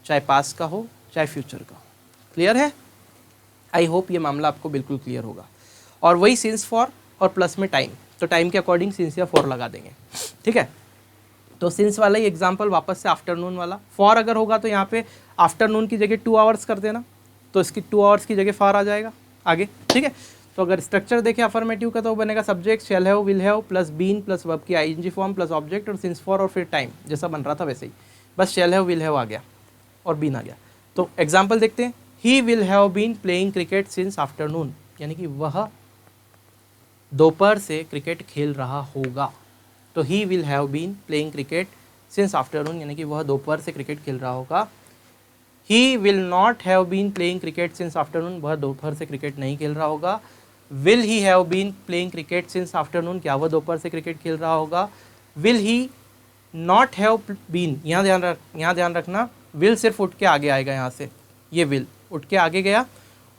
चाहे पास्ट का हो, चाहे फ्यूचर का हो। क्लियर है? आई होप ये मामला आपको बिल्कुल क्लियर होगा। और वही सिंस फॉर और प्लस में टाइम, तो टाइम के अकॉर्डिंग सिंस या फॉर लगा देंगे। ठीक है, तो सिंस वाला ही एग्जाम्पल वापस से आफ्टरनून वाला। फॉर अगर होगा तो यहाँ पे आफ्टरनून की जगह 2 आवर्स कर देना, तो इसकी 2 आवर्स की जगह फॉर आ जाएगा आगे। ठीक है, तो अगर स्ट्रक्चर देखें अफर्मेटिव का तो बनेगा subject shall have will have plus been plus verb की आईएनजी फॉर्म प्लस ऑब्जेक्ट और सिंस फॉर और फिर टाइम, जैसा बन रहा था वैसे ही, बस शैल हैव विल हैव आ गया और बीन आ गया। तो एग्जाम्पल देखते हैं, he will have been playing cricket since afternoon, यानी कि वह दोपहर से क्रिकेट खेल रहा होगा। तो he will have been playing cricket since afternoon, यानी कि वह दोपहर से क्रिकेट खेल रहा होगा। He will not have been playing cricket since afternoon, वह दोपहर से क्रिकेट नहीं खेल रहा होगा। Will he have been playing cricket since afternoon, क्या वह दोपहर से क्रिकेट खेल रहा होगा। Will he not have been, यहाँ ध्यान रखना, विल सिर्फ उठ के आगे आएगा यहाँ से, ये विल उठ के आगे गया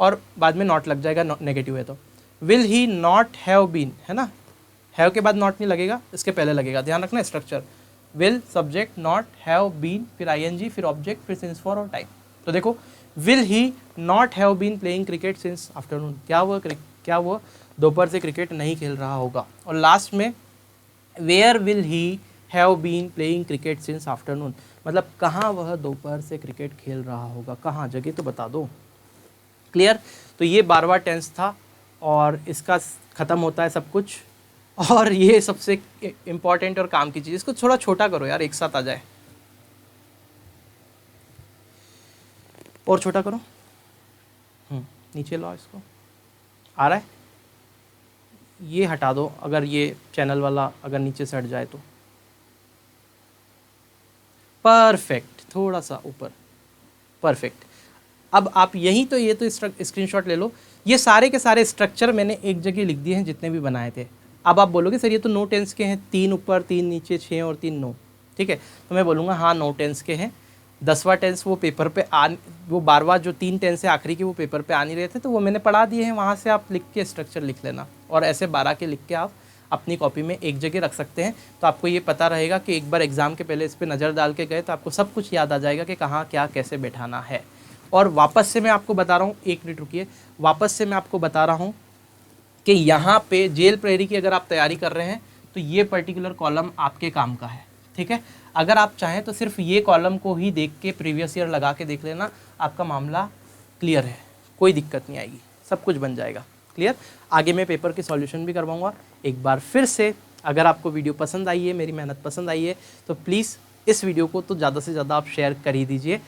और बाद में नॉट लग जाएगा, नेगेटिव है तो। Will he not have been, है ना, हैव के बाद नॉट नहीं लगेगा, इसके पहले लगेगा, ध्यान रखना structure, will subject not have been फिर आईएनजी फिर ऑब्जेक्ट फिर सिंस फॉर और टाइम। तो देखो, will he not have been playing cricket since afternoon, क्या वह दोपहर से क्रिकेट नहीं खेल रहा होगा। और लास्ट में where will he have been playing cricket since afternoon, मतलब कहाँ वह दोपहर से क्रिकेट खेल रहा होगा, कहाँ, जगह तो बता दो। क्लियर? तो ये 12वां टेंस था और इसका ख़त्म होता है सब कुछ। और ये सबसे इम्पॉर्टेंट और काम की चीज़, इसको थोड़ा छोटा करो यार, एक साथ आ जाए, और छोटा करो, नीचे लाओ इसको, आ रहा है, ये हटा दो अगर ये चैनल वाला अगर नीचे से हट जाए तो। परफेक्ट, थोड़ा सा ऊपर, परफेक्ट। अब आप यहीं तो ये तो स्क्रीनशॉट ले लो, ये सारे के सारे स्ट्रक्चर मैंने एक जगह लिख दिए हैं जितने भी बनाए थे। अब आप बोलोगे सर ये तो 9 टेंस के हैं, 3 ऊपर 3 नीचे 6 और 3 9, ठीक है, तो मैं बोलूँगा हाँ 9 टेंस के हैं। 10वां टेंस वो पेपर पे वो 12वां जो 3 टेंस है आखिरी के वो पेपर पे आ नहीं रहे थे, तो वो मैंने पढ़ा दिए हैं, वहाँ से आप लिख के स्ट्रक्चर लिख लेना और ऐसे 12 के लिख के आप अपनी कॉपी में एक जगह रख सकते हैं। तो आपको ये पता रहेगा कि एक बार एग्ज़ाम के पहले इस पर नज़र डाल के गए तो आपको सब कुछ याद आ जाएगा कि कहाँ क्या कैसे बैठाना है। और वापस से मैं आपको बता रहा हूँ, एक मिनट रुकिए, वापस से मैं आपको बता रहा हूँ कि यहाँ पे जेल प्रेयरी की अगर आप तैयारी कर रहे हैं तो ये पर्टिकुलर कॉलम आपके काम का है, ठीक है। अगर आप चाहें तो सिर्फ ये कॉलम को ही देख के प्रीवियस ईयर लगा के देख लेना, आपका मामला क्लियर है, कोई दिक्कत नहीं आएगी, सब कुछ बन जाएगा क्लियर। आगे मैं पेपर की सॉल्यूशन भी करवाऊँगा। एक बार फिर से अगर आपको वीडियो पसंद आई है, मेरी मेहनत पसंद आई है, तो प्लीज़ इस वीडियो को तो ज़्यादा से ज़्यादा आप शेयर कर ही दीजिए।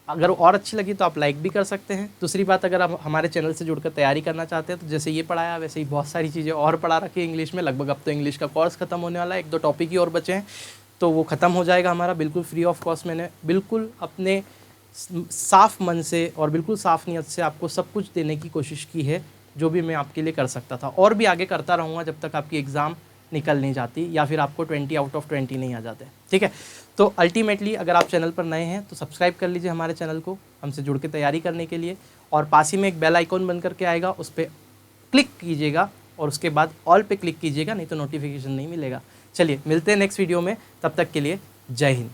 अगर और अच्छी लगी तो आप लाइक भी कर सकते हैं। दूसरी बात, अगर आप हमारे चैनल से जुड़कर तैयारी करना चाहते हैं तो जैसे ये पढ़ाया वैसे ही बहुत सारी चीज़ें और पढ़ा रखी है इंग्लिश में। लगभग अब तो इंग्लिश का कोर्स खत्म होने वाला है, 1-2 टॉपिक ही और बचे हैं, तो वो ख़त्म हो जाएगा हमारा बिल्कुल फ्री ऑफ कॉस्ट। मैंने बिल्कुल अपने साफ मन से और बिल्कुल साफ नियत से आपको सब कुछ देने की कोशिश की है जो भी मैं आपके लिए कर सकता था, और भी आगे करता रहूँगा जब तक आपकी एग्ज़ाम निकल नहीं जाती या फिर आपको 20 आउट ऑफ 20 नहीं आ जाते, ठीक है। तो अल्टीमेटली अगर आप चैनल पर नए हैं तो सब्सक्राइब कर लीजिए हमारे चैनल को हमसे जुड़ के तैयारी करने के लिए, और पास ही में एक बेल आइकॉन बन करके आएगा, उस पर क्लिक कीजिएगा और उसके बाद ऑल पे क्लिक कीजिएगा, नहीं तो नोटिफिकेशन नहीं मिलेगा। चलिए मिलते हैं नेक्स्ट वीडियो में, तब तक के लिए जय हिंद।